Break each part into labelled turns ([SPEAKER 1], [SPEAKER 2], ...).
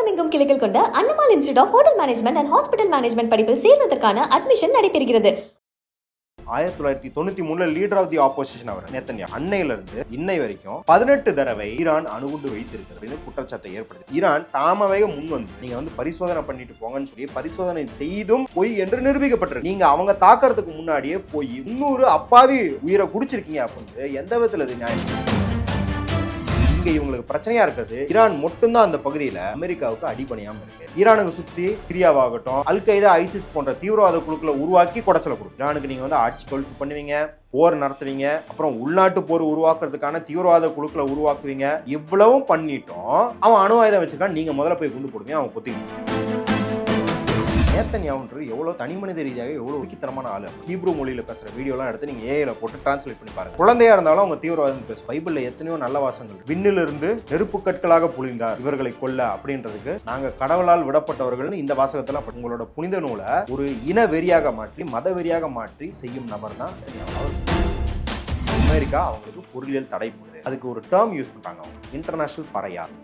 [SPEAKER 1] தமிழகமெங்கும் கிளைகள் கொண்ட Annamal institute of hotel management and hospital management படிப்பில் சேர்வதற்கான அட்மிஷன் நடைபெறுகிறது.
[SPEAKER 2] 1993 லீடர் ஆஃப் தி ஆப்போசிஷன் அவர் நேத்தன்யா அன்னையில இருந்து இன்னை வரைக்கும் 18 தடவை ஈரான் அணுகுண்டு வைத்திருக்கிறது குற்றச்சாட்டை ஏற்படுத்தி ஈரான் தாமாவே முன் வந்து நீங்க வந்து பரிசோதனை பண்ணிட்டு போங்கன்னு சொல்லி பரிசோதனை செய்தும் பொய் என்று நிரூபிக்கப்பட்டிருக்கு. நீங்க அவங்க தாக்குறதுக்கு முன்னாடியே போய் 300 அப்பாவி உயிரை குடிச்சிருக்கீங்க அப்படின்னு எந்த விதத்துல இது நியாயம்? இவங்களுக்கு பிரச்சனையா இருக்கிறது ஈரான் மட்டும்தான் அந்த பகுதியில அமெரிக்காவுக்கு அடிபணியாம இருக்கு. ஈரானுக்கு சுத்தி சிரியாவாகட்டும் அல் கைதா ஐசிஸ் போன்ற தீவிரவாத குழுக்களை உருவாக்கி குடைச்சல கொடுக்கும். ஈரானுக்கு நீங்க வந்து ஆட்சி கவிழ்ப்பு பண்ணுவீங்க, போர் நடத்துவீங்க, அப்புறம் உள்நாட்டு போர் உருவாக்குறதுக்கான தீவிரவாத குழுக்களை உருவாக்குவீங்க. இவ்வளவும் பண்ணிட்டோம் அவன் அணு ஆயுதம் வச்சிருக்கான், நீங்க முதல்ல போய் குண்டு போடுவீங்க, அவன் கொத்திக்கணும். நேத்தன்யாவுன்றது எவ்வளவு தனி மனித ரீதியாக எவ்வளவு ஊக்கித்தனமான ஆளு. ஹீப்ரூ மொழியில பேசுற வீடியோலாம் எடுத்து நீங்க ஏஐல போட்டு டிரான்ஸ்லேட் பண்ணி பாருங்க. குழந்தையா இருந்தாலும் அவங்க தீவிரவாதம் பேசும். பைபிள்ல எத்தனையோ நல்ல வாசங்கள், விண்ணிலிருந்து நெருப்பு கற்களாக பொழிந்தார் இவர்களை கொல்ல அப்படின்றதுக்கு நாங்க கடவுளால் விடப்பட்டவர்கள் இந்த வாசகத்துல உங்களோட புனித நூலை ஒரு இன வெறியாக மாற்றி மத வெறியாக மாற்றி செய்யும் நபர் தான் அமெரிக்கா. அவங்களுக்கு பொருளியல் தடை போடுது. அதுக்கு ஒரு டேர்ம் யூஸ் பண்றாங்க, அவங்க இன்டர்நேஷனல் பறையார்.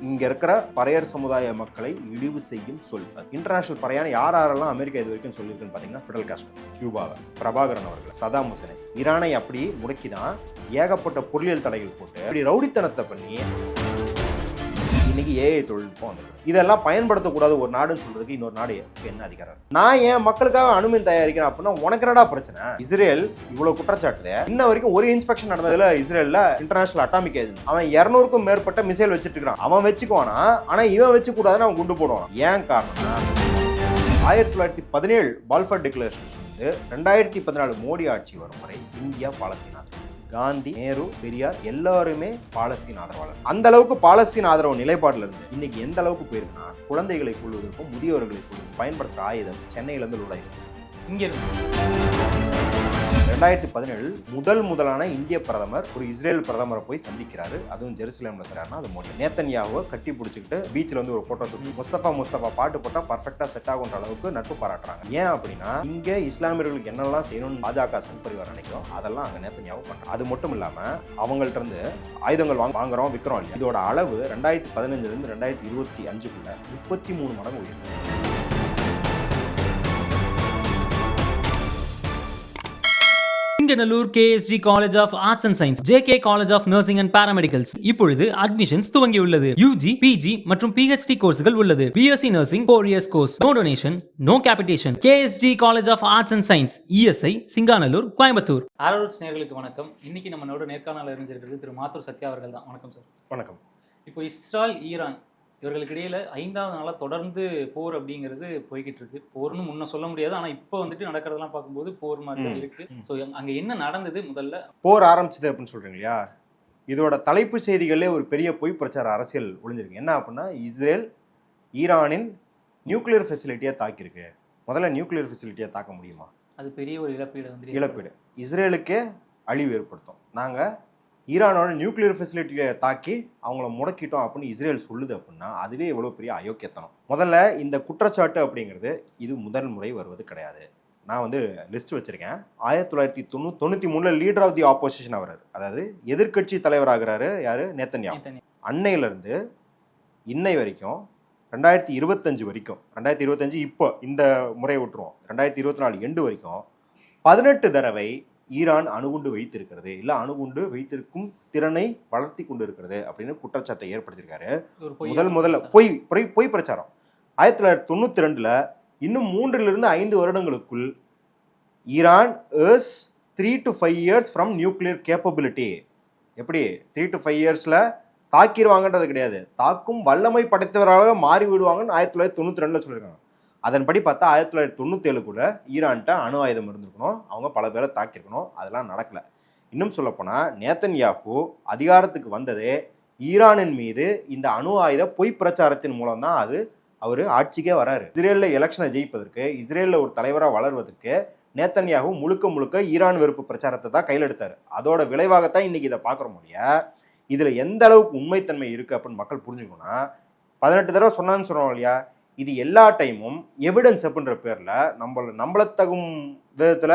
[SPEAKER 2] இங்க இருக்கிற பறையர் சமுதாய மக்களை இழிவு செய்யும் சொல். இன்டர்நேஷனல் பறையான யாரெல்லாம் அமெரிக்கா இது வரைக்கும் சொல்லியிருக்குன்னு பாத்தீங்கன்னா ஃபிடல் காஸ்ட்ரோ, கியூபாவை, பிரபாகரன் அவர்கள், சதாம் ஹுசேனை, ஈரானை அப்படி முடக்கிதான் ஏகப்பட்ட பொருளியல் தடைகள் போட்டு அப்படி ரவுடித்தனத்தை பண்ணி இன்னைக்கு ஏஐ தொழில்நுட்பம் வந்திருக்கு. இதெல்லாம் பயன்படுத்தக்கூடாது ஒரு நாடுன்னு சொல்றதுக்கு இன்னொரு நாடு என்ன அதிகாரம்? நான் ஏன் மக்களுக்காக அணுமின் தயாரிக்கிறேன் அப்படின்னா உனக்கு என்னடா பிரச்சனை? இஸ்ரேல் இவ்வளவு குற்றச்சாட்டு இன்ன வரைக்கும் ஒரு இன்ஸ்பெக்ஷன் நடந்ததுல இஸ்ரேல்ல இன்டர்நேஷனல் அட்டாமிக் ஏஜென்சி அவன் 200க்கும் மேற்பட்ட மிசைல் வச்சிட்டு இருக்கான். அவன் வச்சுக்குவானா, ஆனா இவன் வச்சு கூடாதுன்னு அவன் குண்டு போடுவான். ஏன் காரணம்னா 1917 பால்ஃபர் டிக்ளரேஷன் 2014 மோடி ஆட்சி வரும் வரை இந்தியா பாலஸ்தீனா, காந்தி, நேரு, பெரியார் எல்லாருமே பாலஸ்தீன் ஆதரவாளர். அந்த அளவுக்கு பாலஸ்தீன் ஆதரவு நிலைப்பாடுல இருந்து இன்னைக்கு எந்த அளவுக்கு போயிருக்குன்னா குழந்தைகளை கொள்வதற்கும் முதியவர்களை கொள்வதற்கும் பயன்படுத்துற ஆயுதம் சென்னையில இருந்து உடையும். இங்க இருக்கு 2017 முதலான இந்திய பிரதமர் ஒரு இஸ்ரேல் பிரதமரை போய் சந்திக்கிறாரு. அதுவும் ஜெருசலேம்ல இருக்கிறாருன்னா அது மோடி. நேத்தன்யாவை கட்டி பிடிச்சிக்கிட்டு பீச்ல வந்து ஒரு போட்டோ ஷூட், முஸ்தபா பாட்டு போட்டா பர்ஃபெக்டா செட் ஆகுன்ற அளவுக்கு நட்பு பாராட்டுறாங்க. ஏன் அப்படின்னா இங்க இஸ்லாமியர்களுக்கு என்னெல்லாம் செய்யணும்னு பாஜக சங் பரிவார் நினைக்கிறோம் அதெல்லாம் அங்க நேத்தன்யாவை பண்றாங்க. அது மட்டும் இல்லாம அவங்கள்ட்ட இருந்து ஆயுதங்கள் வாங்குறோம் விற்கிறோம் இல்லையா, இதோட அளவு 2015 இருந்து 2025 33 மடங்கு உயர்ந்தது.
[SPEAKER 3] Singanallur KSG college of arts and science, JK college of nursing and paramedicals இப்பொழுது அட்மிஷன்ஸ் துவங்கியுள்ளது. UG, PG மற்றும் PhD கோர்ஸ்கள் உள்ளது. BSc nursing 4 years course. No donation, no capitation. KSG college of arts and science, ESI, Singanallur, Coimbatore.
[SPEAKER 4] ஆரோட்ஸ் நேயர்களுக்கு வணக்கம். இன்னைக்கு நம்மளோட நேர்காணல் அறிஞ்சிருக்கிறது திரு மாத்தூர் சத்யா அவர்கள் தான். வணக்கம் சார்.
[SPEAKER 2] வணக்கம்.
[SPEAKER 4] இப்போ இஸ்ரேல் ஈரான் இவர்களுக்கு இடையில 5வது நாளாக தொடர்ந்து போர் அப்படிங்கிறது போய்கிட்டு இருக்கு. போர்னு முன்ன சொல்ல முடியாது, ஆனால் இப்போ வந்துட்டு நடக்கிறதெல்லாம் பார்க்கும்போது போர் மாதிரி இருக்கு. ஸோ அங்கே என்ன நடந்தது? முதல்ல
[SPEAKER 2] போர் ஆரம்பிச்சது அப்படின்னு சொல்றீங்க இல்லையா, இதோட தலைப்பு செய்திகளே ஒரு பெரிய பொய் பிரச்சார அரசியல் ஒளிஞ்சிருக்கு. என்ன அப்படின்னா இஸ்ரேல் ஈரானின் நியூக்ளியர் ஃபெசிலிட்டியை தாக்கியிருக்கு. முதல்ல நியூக்ளியர் ஃபெசிலிட்டியை தாக்க முடியுமா? அது
[SPEAKER 4] பெரிய ஒரு
[SPEAKER 2] இழப்பீடு இஸ்ரேலுக்கே அழிவு ஏற்படுத்தும். நாங்கள் ஈரானோட நியூக்ளியர் ஃபெசிலிட்டியை தாக்கி அவங்கள முடக்கிட்டோம் அப்படின்னு இஸ்ரேல் சொல்லுது அப்படின்னா அதுவே எவ்வளோ பெரிய அயோக்கியத்தனம். முதல்ல இந்த குற்றச்சாட்டு அப்படிங்கிறது இது முதல் முறை வருவது கிடையாது. நான் வந்து லிஸ்ட் வச்சிருக்கேன். 1993 லீடர் ஆஃப் தி ஆப்போசிஷன் அவர், அதாவது எதிர்கட்சி தலைவராகிறாரு யாரு? நேத்தன்யாஹூ. அன்னையிலிருந்து இன்னை வரைக்கும் 2025 வரைக்கும், 2025 இப்போ இந்த முறை விட்டுருவோம், 2024 எண்டு வரைக்கும் 18 தடவை ஈரான் அணுகுண்டு வைத்திருக்கிறது, இல்ல அணுகுண்டு வைத்திருக்கும் திறனை வளர்த்தி கொண்டு இருக்கிறது அப்படின்னு குற்றச்சாட்டை ஏற்படுத்தியிருக்காரு. முதல்ல பொய் பிரச்சாரம். 1992 இன்னும் 3 to 5 வருடங்களுக்குள் Iran is 3 to 5 years from nuclear capability. எப்படி 3 to 5 years தாக்கிடுவாங்கன்றது கிடையாது, தாக்கும் வல்லமை படைத்தவராக மாறி விடுவாங்கன்னு 1992 சொல்லியிருக்காங்க. அதன்படி பார்த்தா 1997 ஈரான்ட்ட அணு ஆயுதம் இருந்திருக்கணும், அவங்க பல பேரை தாக்கியிருக்கணும். அதெல்லாம் நடக்கல. இன்னும் சொல்லப்போனால் நேத்தன்யாஹூ அதிகாரத்துக்கு வந்ததே ஈரானின் மீது இந்த அணு ஆயுத பொய் பிரச்சாரத்தின் மூலம் தான் அவர் ஆட்சிக்கே வராரு. இஸ்ரேலில் எலெக்ஷனை ஜெயிப்பதற்கு, இஸ்ரேலில் ஒரு தலைவராக வளர்வதற்கு நேத்தன்யாஹூ முழுக்க ஈரான் வெறுப்பு பிரச்சாரத்தை தான் கையில் எடுத்தார். அதோட விளைவாகத்தான் இன்னைக்கு இதை பார்க்குற முடியும். இதில் எந்த அளவுக்கு உண்மைத்தன்மை இருக்குது அப்படின்னு மக்கள் புரிஞ்சுக்கணும்னா 18 தடவை சொன்னான்னு சொல்கிறோம் இல்லையா, இது எல்லா டைமும் எவிடன்ஸ் அப்படின்ற பேர்ல நம்பளத்தகும் விதத்துல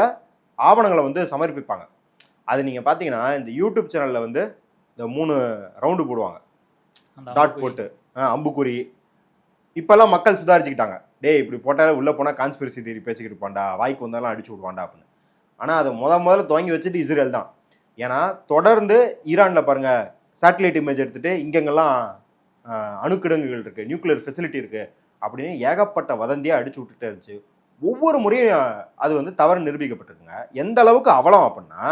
[SPEAKER 2] ஆவணங்களை வந்து சமர்ப்பிப்பாங்க. அது நீங்க பாத்தீங்கன்னா இந்த யூடியூப் சேனல்ல வந்து இந்த 3 ரவுண்டு போடுவாங்க, டாட் போட்டு அம்புக்குறி, இப்பெல்லாம் மக்கள் சுதாரிச்சுக்கிட்டாங்க. டேய் இப்படி போட்டாலே உள்ள போனா கான்ஸ்பிரசி தியரி பேசிக்கிட்டு இருப்பான்டா, வாய்க்கு வந்தாலும் அடிச்சு விடுவான்டா அப்படின்னு. ஆனா அதை முதல்ல துவங்கி வச்சது இஸ்ரேல் தான். ஏன்னா தொடர்ந்து ஈரான்ல பாருங்க சேட்டலைட் இமேஜ் எடுத்துட்டு இங்கெங்கெல்லாம் அணுக்கிடங்குகள் இருக்கு, நியூக்ளியர் ஃபெசிலிட்டி இருக்கு அப்படின்னு ஏகப்பட்ட வதந்தியா அடிச்சு விட்டுட்டே இருந்துச்சு. ஒவ்வொரு முறையும் அது வந்து தவறு நிரூபிக்கப்பட்டிருக்குங்க. எந்த அளவுக்கு அவலம் அப்படின்னா,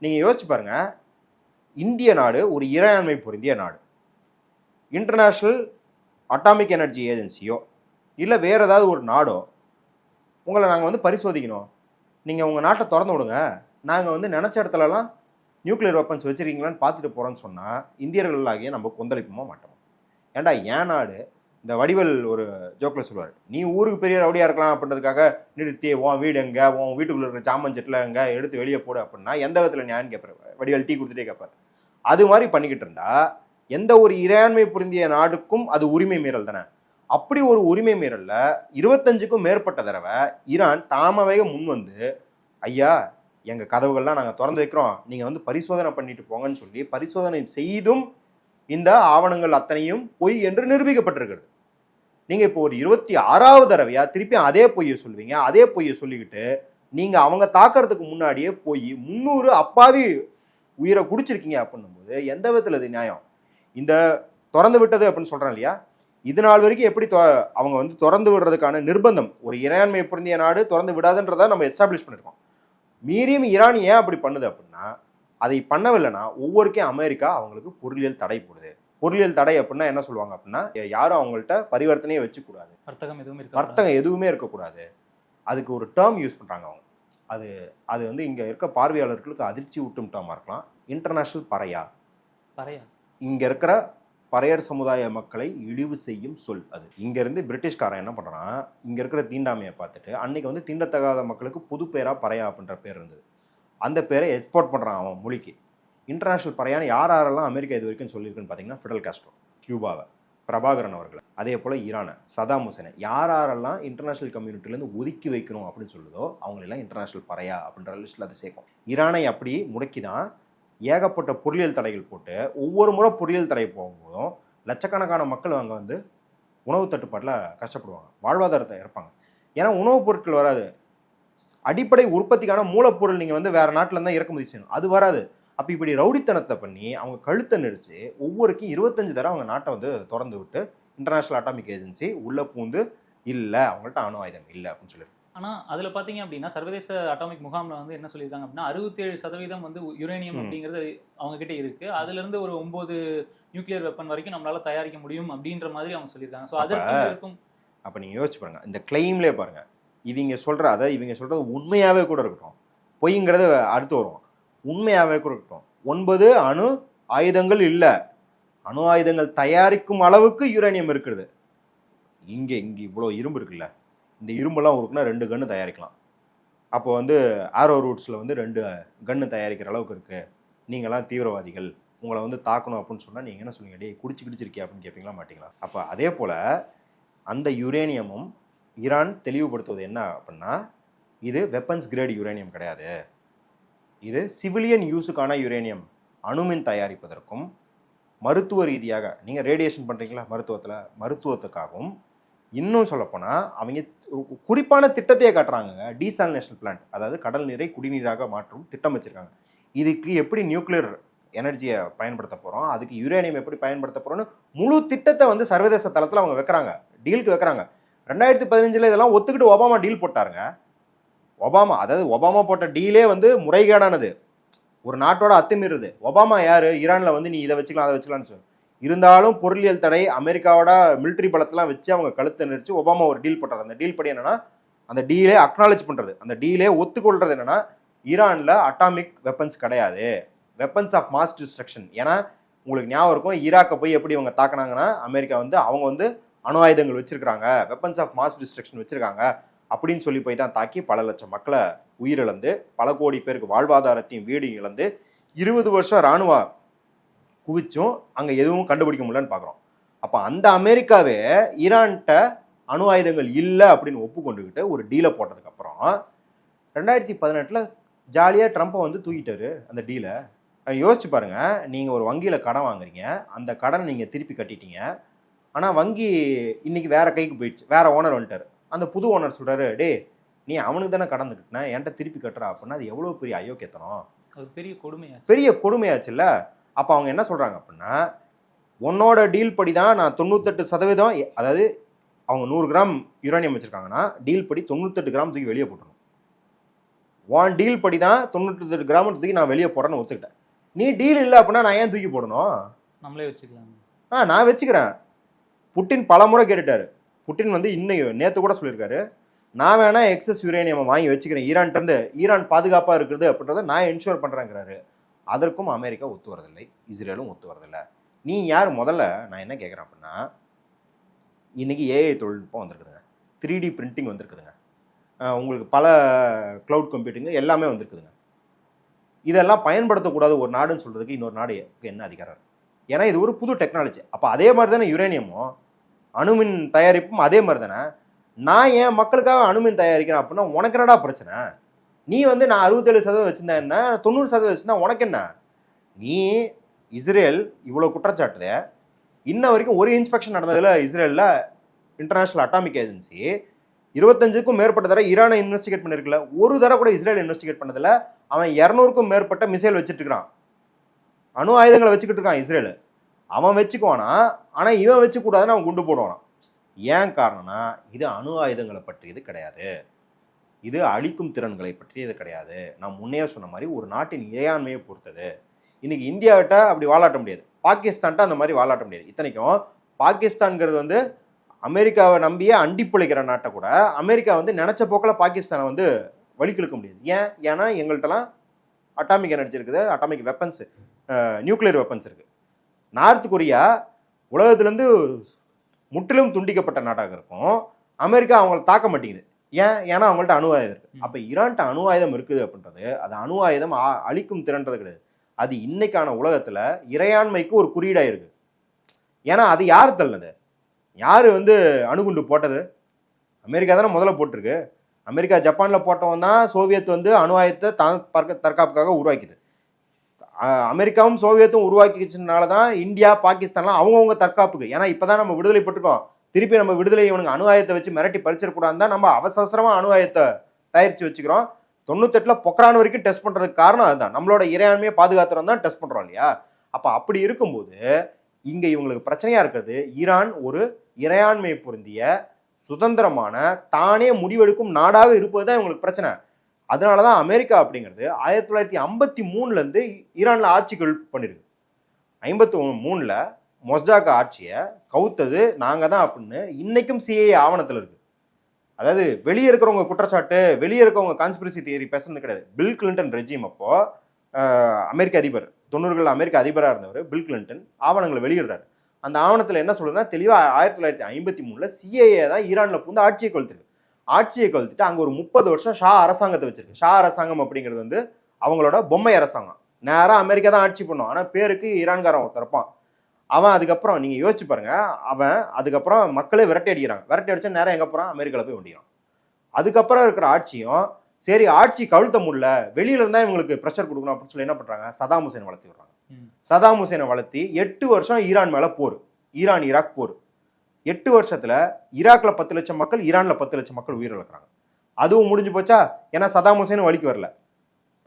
[SPEAKER 2] நீங்க யோசிச்சு பாருங்க, இந்திய நாடு ஒரு இறையாண்மை பொருந்திய நாடு. இன்டர்நேஷனல் அட்டாமிக் எனர்ஜி ஏஜென்சியோ இல்லை வேற ஏதாவது ஒரு நாடோ உங்களை நாங்கள் வந்து பரிசோதிக்கணும், நீங்கள் உங்கள் நாட்டை திறந்து விடுங்க, நாங்கள் வந்து நினச்ச இடத்துலலாம் நியூக்ளியர் வெப்பன்ஸ் வச்சுருக்கீங்களான்னு பார்த்துட்டு போகிறோன்னு சொன்னால் இந்தியர்களாகிய நம்ம கொந்தளிப்போமா மாட்டோம். ஏன்டா என் நாடு, இந்த வடிவல் ஒரு ஜோக்கில் சொல்லுவார், நீ ஊருக்கு பெரிய ரவுடியாக இருக்கலாம் அப்படின்றதுக்காக நிறுத்தி உன் வீடு எங்கே, உன் வீட்டுக்குள்ளே இருக்கிற சாமன் செட்டில் எங்கே எடுத்து வெளியே போடு அப்படின்னா எந்த விதத்தில் நியாயம் கேட்பார். வடிவல் டீ கொடுத்துட்டே கேட்பார். அது மாதிரி பண்ணிக்கிட்டு இருந்தா எந்த ஒரு இறையாண்மை பொருந்திய நாடுக்கும் அது உரிமை மீறல் தானே. அப்படி ஒரு உரிமை மீறல்ல 25க்கும் மேற்பட்ட தடவை ஈரான் தாமாவே முன் வந்து, ஐயா எங்க கதவுகள்லாம் நாங்கள் திறந்து வைக்கிறோம், நீங்க வந்து பரிசோதனை பண்ணிட்டு போங்கன்னு சொல்லி பரிசோதனை செய்தும் இந்த ஆவணங்கள் அத்தனையும் பொய் என்று நிரூபிக்கப்பட்டிருக்கிறது. நீங்க இப்போ ஒரு 26வது தடவையா திருப்பி அதே பொய்யை சொல்லுவீங்க. அதே பொய்யை சொல்லிக்கிட்டு நீங்க அவங்க தாக்குறதுக்கு முன்னாடியே போய் 300 அப்பாவி உயிரை குடிச்சிருக்கீங்க அப்படின்னும் போது எந்த விதத்துல இது நியாயம்? இந்த திறந்து விட்டது அப்படின்னு சொல்றேன் இல்லையா, இது நாள் வரைக்கும் எப்படி அவங்க வந்து திறந்து விடுறதுக்கான நிர்பந்தம், ஒரு இறையாண்மை பொருந்திய நாடு திறந்து விடாதுன்றதை நம்ம எஸ்டாப்ளிஷ் பண்ணிருக்கோம். மீறியும் ஈரான் ஏன் அப்படி பண்ணுது அப்படின்னா, அதை பண்ணவில்லைன்னா ஒவ்வொருக்கையும் அமெரிக்கா அவங்களுக்கு பொருளியல் தடை போடுது. பொருளியல் தடை அப்படின்னா என்ன சொல்லுவாங்க அப்படின்னா, யாரும் அவங்கள்ட்ட பரிவர்த்தனையே வச்சுக்கூடாது, வர்த்தகம் எதுவுமே இருக்கக்கூடாது. அதுக்கு ஒரு டேர்ம் யூஸ் பண்றாங்க அவங்க. அது வந்து இங்க இருக்க பார்வையாளர்களுக்கு அதிர்ச்சி ஊட்டும் டேர்மா இருக்கலாம். இன்டர்நேஷனல் பறையா, இங்க இருக்கிற பறையர் சமுதாய மக்களை இழிவு செய்யும் சொல். அது இங்க இருந்து பிரிட்டிஷ்காரன் என்ன பண்றான், இங்க இருக்கிற தீண்டாமையை பார்த்துட்டு அன்னைக்கு வந்து தீண்டத்தகாத மக்களுக்கு புது பேரா பறையா அப்படின்ற பேர் இருந்தது, அந்த பேரை எக்ஸ்போர்ட் பண்றான் அவன் மொழிக்கு. இன்டர்நேஷனல் பறையான்னு யாரெல்லாம் அமெரிக்கா இது வரைக்கும் சொல்லியிருக்குன்னு பார்த்தீங்கன்னா, ஃபிடல் காஸ்ட்ரோ, கியூபாவை, பிரபாகரன் அவர்களை, அதே போல ஈரானை, சதாம் ஹுசேனை, யாரெல்லாம் இன்டர்நேஷனல் கம்யூனிட்டிலேருந்து ஒதுக்கி வைக்கணும் அப்படின்னு சொல்லுதோ அவங்களெல்லாம் இன்டர்நேஷனல் பறையா அப்படின்ற லிஸ்ட்டில் அதை சேர்க்கும். ஈரானை அப்படி முடக்கி தான் ஏகப்பட்ட பொருளியல் தடைகள் போட்டு ஒவ்வொரு முறை பொருளியல் தடை போகும்போதும் லட்சக்கணக்கான மக்கள் அங்கே வந்து உணவு தட்டுப்பாட்டில் கஷ்டப்படுவாங்க, வாழ்வாதாரத்தை இறப்பாங்க. ஏன்னா உணவுப் பொருட்கள் வராது, அடிப்படை உற்பத்திக்கான மூலப்பொருள் நீங்கள் வந்து வேற நாட்டில் இருந்தால் இறக்குமதி செய்யணும், அது வராது. அப்போ இப்படி ரவுடித்தனத்தை பண்ணி அவங்க கழுத்தை நெரிச்சு ஒவ்வொருக்கும் 25 தடவை அவங்க நாட்டை வந்து திறந்து விட்டு இன்டர்நேஷனல் அட்டாமிக் ஏஜென்சி உள்ள பூந்து இல்லை அவங்கள்ட்ட அணு ஆயுதம் இல்லை அப்படின்னு சொல்லியிருக்கு.
[SPEAKER 4] ஆனா அதுல பாத்தீங்க அப்படின்னா சர்வதேச அட்டாமிக் முகாம்ல வந்து என்ன சொல்லியிருக்காங்க அப்படின்னா 67% வந்து யுரேனியம் அப்படிங்கிறது அவங்க கிட்ட இருக்கு, அதுல இருந்து ஒரு 9 நியூக்ளியர் வெப்பன் வரைக்கும் நம்மளால தயாரிக்க முடியும் அப்படின்ற மாதிரி அவங்க சொல்லியிருக்காங்க. ஸோ அதற்கு இருக்கும்.
[SPEAKER 2] அப்ப நீங்க யோசிச்சு பாருங்க, இந்த கிளைம்லேயே பாருங்க, இவங்க சொல்றது உண்மையாவே கூட இருக்கட்டும், பொய்ங்கிறது அடுத்து வரும், உண்மையாவே கூட இருக்கட்டும், 9 அணு ஆயுதங்கள் இல்ல, அணு ஆயுதங்கள் தயாரிக்கும் அளவுக்கு யுரேனியம் இருக்குது. இங்க இவ்வளவு இரும்பு இருக்குல்ல, இந்த இரும்பெல்லாம் இருக்குன்னா 2 கன்னு தயாரிக்கலாம். அப்போ வந்து ஆரோ ரூட்ஸில் வந்து 2 கன்னு தயாரிக்கிற அளவுக்கு இருக்குது. நீங்களாம் தீவிரவாதிகள், உங்களை வந்து தாக்கணும் அப்படின்னு சொன்னால் நீங்கள் என்ன சொல்லுவீங்க, டே குடிச்சிருக்கியா அப்படின்னு கேட்பீங்களா மாட்டீங்களா? அப்போ அதே போல் அந்த யுரேனியமும் ஈரான் தெளிவுபடுத்துவது என்ன அப்படின்னா, இது வெப்பன்ஸ் கிரேட் யுரேனியம் கிடையாது, இது சிவிலியன் யூஸுக்கான யுரேனியம். அணுமின் தயாரிப்பதற்கும் மருத்துவ ரீதியாக நீங்கள் ரேடியேஷன் பண்ணுறீங்களா மருத்துவத்துக்காகவும், இன்னும் சொல்லப்போனால் அவங்க குறிப்பான திட்டத்தையே காட்டுறாங்க, டீசாலினேஷன் பிளான்ட், அதாவது கடல் நீரை குடிநீராக மாற்றும் திட்டம் வச்சுருக்காங்க. இதுக்கு எப்படி நியூக்ளியர் எனர்ஜியை பயன்படுத்த போகிறோம், அதுக்கு யுரேனியம் எப்படி பயன்படுத்த போகிறோம்னு முழு திட்டத்தை வந்து சர்வதேச தளத்தில் அவங்க வைக்கிறாங்க, டீலுக்கு வைக்கிறாங்க. 2015 இதெல்லாம் ஒத்துக்கிட்டு ஒபாமா டீல் போட்டாருங்க. ஒபாமா போட்ட டீலே வந்து முறைகேடானது, ஒரு நாட்டோட அத்துமீறுது. ஒபாமா யாரு, ஈரானில் வந்து நீ இதை வச்சுக்கலாம் அதை வச்சுக்கலாம்னு சொல்லி, இருந்தாலும் பொருளியல் தடை அமெரிக்காவோட மிலிட்ரி பலத்தெல்லாம் வச்சு அவங்க கழுத்தை நெரிச்சு ஒபாமா ஒரு டீல் போட்டார். அந்த டீல் படி என்னன்னா, அந்த டீலே அக்னாலேஜ் பண்றது, அந்த டீலே ஒத்துக்கொள்றது என்னன்னா, ஈரான்ல அட்டாமிக் வெப்பன்ஸ் கிடையாது, வெப்பன்ஸ் ஆஃப் மாஸ் டிஸ்ட்ரக்ஷன். ஏன்னா உங்களுக்கு ஞாபகம் இருக்கும், ஈராக்கை போய் எப்படி அவங்க தாக்குனாங்கன்னா, அமெரிக்கா வந்து அவங்க வந்து அணு ஆயுதங்கள் வச்சிருக்காங்க, வெப்பன்ஸ் ஆஃப் மாஸ் டிஸ்ட்ரக்ஷன் வச்சிருக்காங்க அப்படின்னு சொல்லி போய் தான் தாக்கி பல லட்சம் மக்களை உயிரிழந்து பல கோடி பேருக்கு வாழ்வாதாரத்தையும் வீடு இழந்து 20 வருஷம் இராணுவ குவிச்சும் அங்கே எதுவும் கண்டுபிடிக்க முடியலன்னு பார்க்குறோம். அப்போ அந்த அமெரிக்காவே ஈரான்கிட்ட அணு ஆயுதங்கள் இல்லை அப்படின்னு ஒப்புக்கொண்டுக்கிட்டு ஒரு டீலை போட்டதுக்கப்புறம் 2018 ஜாலியாக ட்ரம்ப்பை வந்து தூக்கிட்டாரு அந்த டீலை. யோசிச்சு பாருங்க, நீங்கள் ஒரு வங்கியில் கடன் வாங்குறீங்க, அந்த கடனை நீங்கள் திருப்பி கட்டிட்டீங்க, ஆனால் வங்கி இன்னைக்கு வேற கைக்கு போயிடுச்சு, வேற ஓனர் வந்துட்டாரு. அந்த புது ஓனர் சொல்றாரு, டே நீ அவனுக்கு தானே கடன் கட்டின, என்கிட்ட திருப்பி கட்டுறா அப்படின்னா அது எவ்வளோ பெரிய ஐயோக்கியத்தனம்,
[SPEAKER 4] அது பெரிய கொடுமையாச்சு.
[SPEAKER 2] பெரிய கொடுமையாச்சுல்ல. அப்போ அவங்க என்ன சொல்றாங்க அப்படின்னா, உன்னோட டீல் படி தான் நான் 98%, அதாவது அவங்க 100 கிராம் யுரேனியம் வச்சிருக்காங்கன்னா டீல் படி 98 கிராம் தூக்கி வெளியே போட்டுருணும். ஒன் டீல் படி தான் 98 கிராம் தூக்கி நான் வெளியே போடுறேன்னு ஒத்துக்கிட்டேன். நீ டீல் இல்லை அப்படின்னா நான் ஏன் தூக்கி போடணும்?
[SPEAKER 4] நம்மளே வச்சுக்கலாம்.
[SPEAKER 2] நான் வச்சுக்கிறேன். புட்டின் பல முறை கேட்டுட்டாரு. புட்டின் வந்து இன்னும் நேற்று கூட சொல்லியிருக்காரு, நான் வேணா எக்ஸஸ் யுரேனியம் வாங்கி வச்சுக்கிறேன், ஈரான்கிட்ட ஈரான் பாதுகாப்பாக இருக்குது அப்படின்றத நான் என்ஷூர் பண்ணுறேங்கிறாரு. அதற்கும் அமெரிக்கா ஒத்து வரதில்லை, இஸ்ரேலும் ஒத்து வரதில்லை. நீ யார்? முதல்ல நான் என்ன கேட்குறேன் அப்படின்னா, இன்னைக்கு ஏஐ தொழில்நுட்பம் வந்திருக்குதுங்க, 3D பிரிண்டிங் வந்திருக்குதுங்க, உங்களுக்கு பல க்ளவுட் கம்ப்யூட்டிங் எல்லாமே வந்திருக்குதுங்க. இதெல்லாம் பயன்படுத்தக்கூடாது ஒரு நாடுன்னு சொல்றதுக்கு இன்னொரு நாடு என்ன அதிகாரம்? ஏன்னா இது ஒரு புது டெக்னாலஜி. அப்போ அதே மாதிரி தானே யுரேனியமும் அணுமின் தயாரிப்பும் அதே மாதிரி தானே. நான் என் மக்களுக்காக அணுமின் தயாரிக்கிறேன் அப்படின்னா உனக்கு என்னடா பிரச்சனை? நீ வந்து நான் 67% வச்சிருந்தேன் என்ன, 90% வச்சிருந்தா உனக்கு என்ன? நீ இஸ்ரேல் இவ்வளோ குற்றச்சாட்டுதே, இன்ன வரைக்கும் ஒரு இன்ஸ்பெக்ஷன் நடந்ததில் இஸ்ரேலில் இன்டர்நேஷனல் அட்டாமிக் ஏஜென்சி 25க்கும் மேற்பட்ட தடவை ஈரானை இன்வெஸ்டிகேட் பண்ணிருக்கல, ஒரு தடவை கூட இஸ்ரேல் இன்வெஸ்டிகேட் பண்ணதில்ல. அவன் 200க்கும் மேற்பட்ட மிசைல் வச்சுட்டு இருக்கான், அணு ஆயுதங்களை வச்சுக்கிட்டு இருக்கான் இஸ்ரேல். அவன் வச்சுக்குவானா, ஆனால் இவன் வச்சுக்கூடாதுன்னு அவன் குண்டு போடுவானா. ஏன் காரணம்னா இது அணு ஆயுதங்களை பற்றியது கிடையாது, இது அழிக்கும் திறன்களை பற்றியது கிடையாது. நான் முன்னே சொன்ன மாதிரி ஒரு நாட்டின் இறையாண்மையை பொறுத்தது. இன்னைக்கு இந்தியாவிட்ட அப்படி வாலாட்ட முடியாது, பாகிஸ்தான்ட்ட அந்த மாதிரி வாலாட்ட முடியாது. இத்தனைக்கும் பாகிஸ்தான்ங்கிறது வந்து அமெரிக்காவை நம்பியே அண்டி பிழைக்கிற நாட்டை கூட அமெரிக்கா வந்து நினைச்ச போக்கில் பாகிஸ்தானை வந்து வழிக்கிழுக்க முடியாது. ஏன்னா எங்கள்கிட்டலாம் அட்டாமிக் எனர்ஜி இருக்குது, அட்டாமிக் வெப்பன்ஸ், நியூக்ளியர் வெப்பன்ஸ் இருக்கு. நார்த் கொரியா உலகத்திலேருந்து முற்றிலும் துண்டிக்கப்பட்ட நாட்டாக இருக்கும், அமெரிக்கா அவங்களை தாக்க மாட்டேங்குது. ஏன்னா அவங்கள்ட்ட அணு ஆயுதம் இருக்கு. அப்போ ஈரான்ட்ட அணு ஆயுதம் இருக்குது அப்படின்றது அது அணு ஆயுதம் அழிக்கும் திறன்றது கிடையாது. அது இன்னைக்கான உலகத்துல இறையாண்மைக்கு ஒரு குறியீடாக இருக்கு. ஏன்னா அது யார் தள்ளினது? யாரு வந்து அணுகுண்டு போட்டது? அமெரிக்கா தானே முதல்ல போட்டிருக்கு. அமெரிக்கா ஜப்பான்ல போட்டவன் தான் சோவியத் வந்து அணு ஆயுதத்தை தற்காப்புக்காக உருவாக்கிது. அமெரிக்காவும் சோவியத்தும் உருவாக்கிச்சதுனால தான் இந்தியா பாகிஸ்தான்லாம் அவங்கவுங்க தற்காப்புக்கு. ஏன்னா இப்பதான் நம்ம விடுதலை பட்டிருக்கோம், திருப்பி நம்ம விடுதலை இவனுக்கு அணு ஆயுதத்தை வச்சு மிரட்டி பறிச்சிடக்கூடாதுன்னு தான் நம்ம அவசரமா அணு ஆயுதத்தை தயாரிச்சு வச்சுக்கிறோம். 98ல் பொக்ரான் வரைக்கும் டெஸ்ட் பண்றதுக்கு காரணம் அதுதான், நம்மளோட இறையாண்மையை பாதுகாத்துறோம் தான் டெஸ்ட் பண்றோம் இல்லையா. அப்ப அப்படி இருக்கும்போது இங்க இவங்களுக்கு பிரச்சனையா இருக்கிறது, ஈரான் ஒரு இறையாண்மையை பொருந்திய சுதந்திரமான தானே முடிவெடுக்கும் நாடாக இருப்பதுதான் இவங்களுக்கு பிரச்சனை. அதனாலதான் அமெரிக்கா அப்படிங்கிறது 1953ல இருந்து ஈரான்ல ஆட்சி பண்ணிருக்கு. 53ல மொஸ்டாக் ஆட்சியை கவுத்தது நாங்க தான் அப்படின்னு இன்னைக்கும் சிஐஏ ஆவணத்தில் இருக்கு. அதாவது வெளியே இருக்கிறவங்க குற்றச்சாட்டு, வெளியே இருக்கிறவங்க கான்ஸ்பிரசி தியரி பேசுறது கிடையாது. பில் கிளின்டன் ரெஜிம் அப்போ அமெரிக்க அதிபர், 90களில் அமெரிக்க அதிபராக இருந்தவர் பில் கிளின்டன் ஆவணங்களை வெளியிடுறாரு. அந்த ஆவணத்தில் என்ன சொல்றதுன்னா தெளிவாக 1953ல் சிஐஏ தான் ஈரானில் புந்து ஆட்சியை கழுத்துருக்கு. ஆட்சியை கழுத்துட்டு அங்கே ஒரு 30 வருஷம் ஷா அரசாங்கத்தை வச்சிருக்கு. ஷா அரசாங்கம் அப்படிங்கிறது வந்து அவங்களோட பொம்மை அரசாங்கம். நேராக அமெரிக்கா தான் ஆட்சி பண்ணும், ஆனால் பேருக்கு ஈரான்காரன் ஒருத்தர் இருப்பான். அவன் அதுக்கப்புறம் நீங்க யோசிச்சு பாருங்க, அவன் அதுக்கப்புறம் மக்களே விரட்டி அடிக்கிறாங்க. விரட்டி அடிச்சா நேரம் எங்க போறான்? அமெரிக்கால போய் ஒண்டிக்கிறான். அதுக்கப்புறம் இருக்கிற ஆட்சியும் சரி ஆட்சி கழுத்த முடியல, வெளியில இருந்தா இவங்களுக்கு ப்ரெஷர் கொடுக்கணும் அப்படின்னு சொல்லி என்ன பண்றாங்க, சதாம் ஹுசேன் வளர்த்தி விடுறாங்க. சதாம் ஹுசேனை வளர்த்தி 8 வருஷம் ஈரான் மேல போர், ஈரான் ஈராக் போர். 8 வருஷத்துல ஈராக்ல 10 லட்சம் மக்கள், ஈரான்ல 10 லட்சம் மக்கள் உயிரிழக்கிறாங்க. அதுவும் முடிஞ்சு போச்சா? ஏன்னா சதாம் ஹுசேனும் வலிக்கு வரல,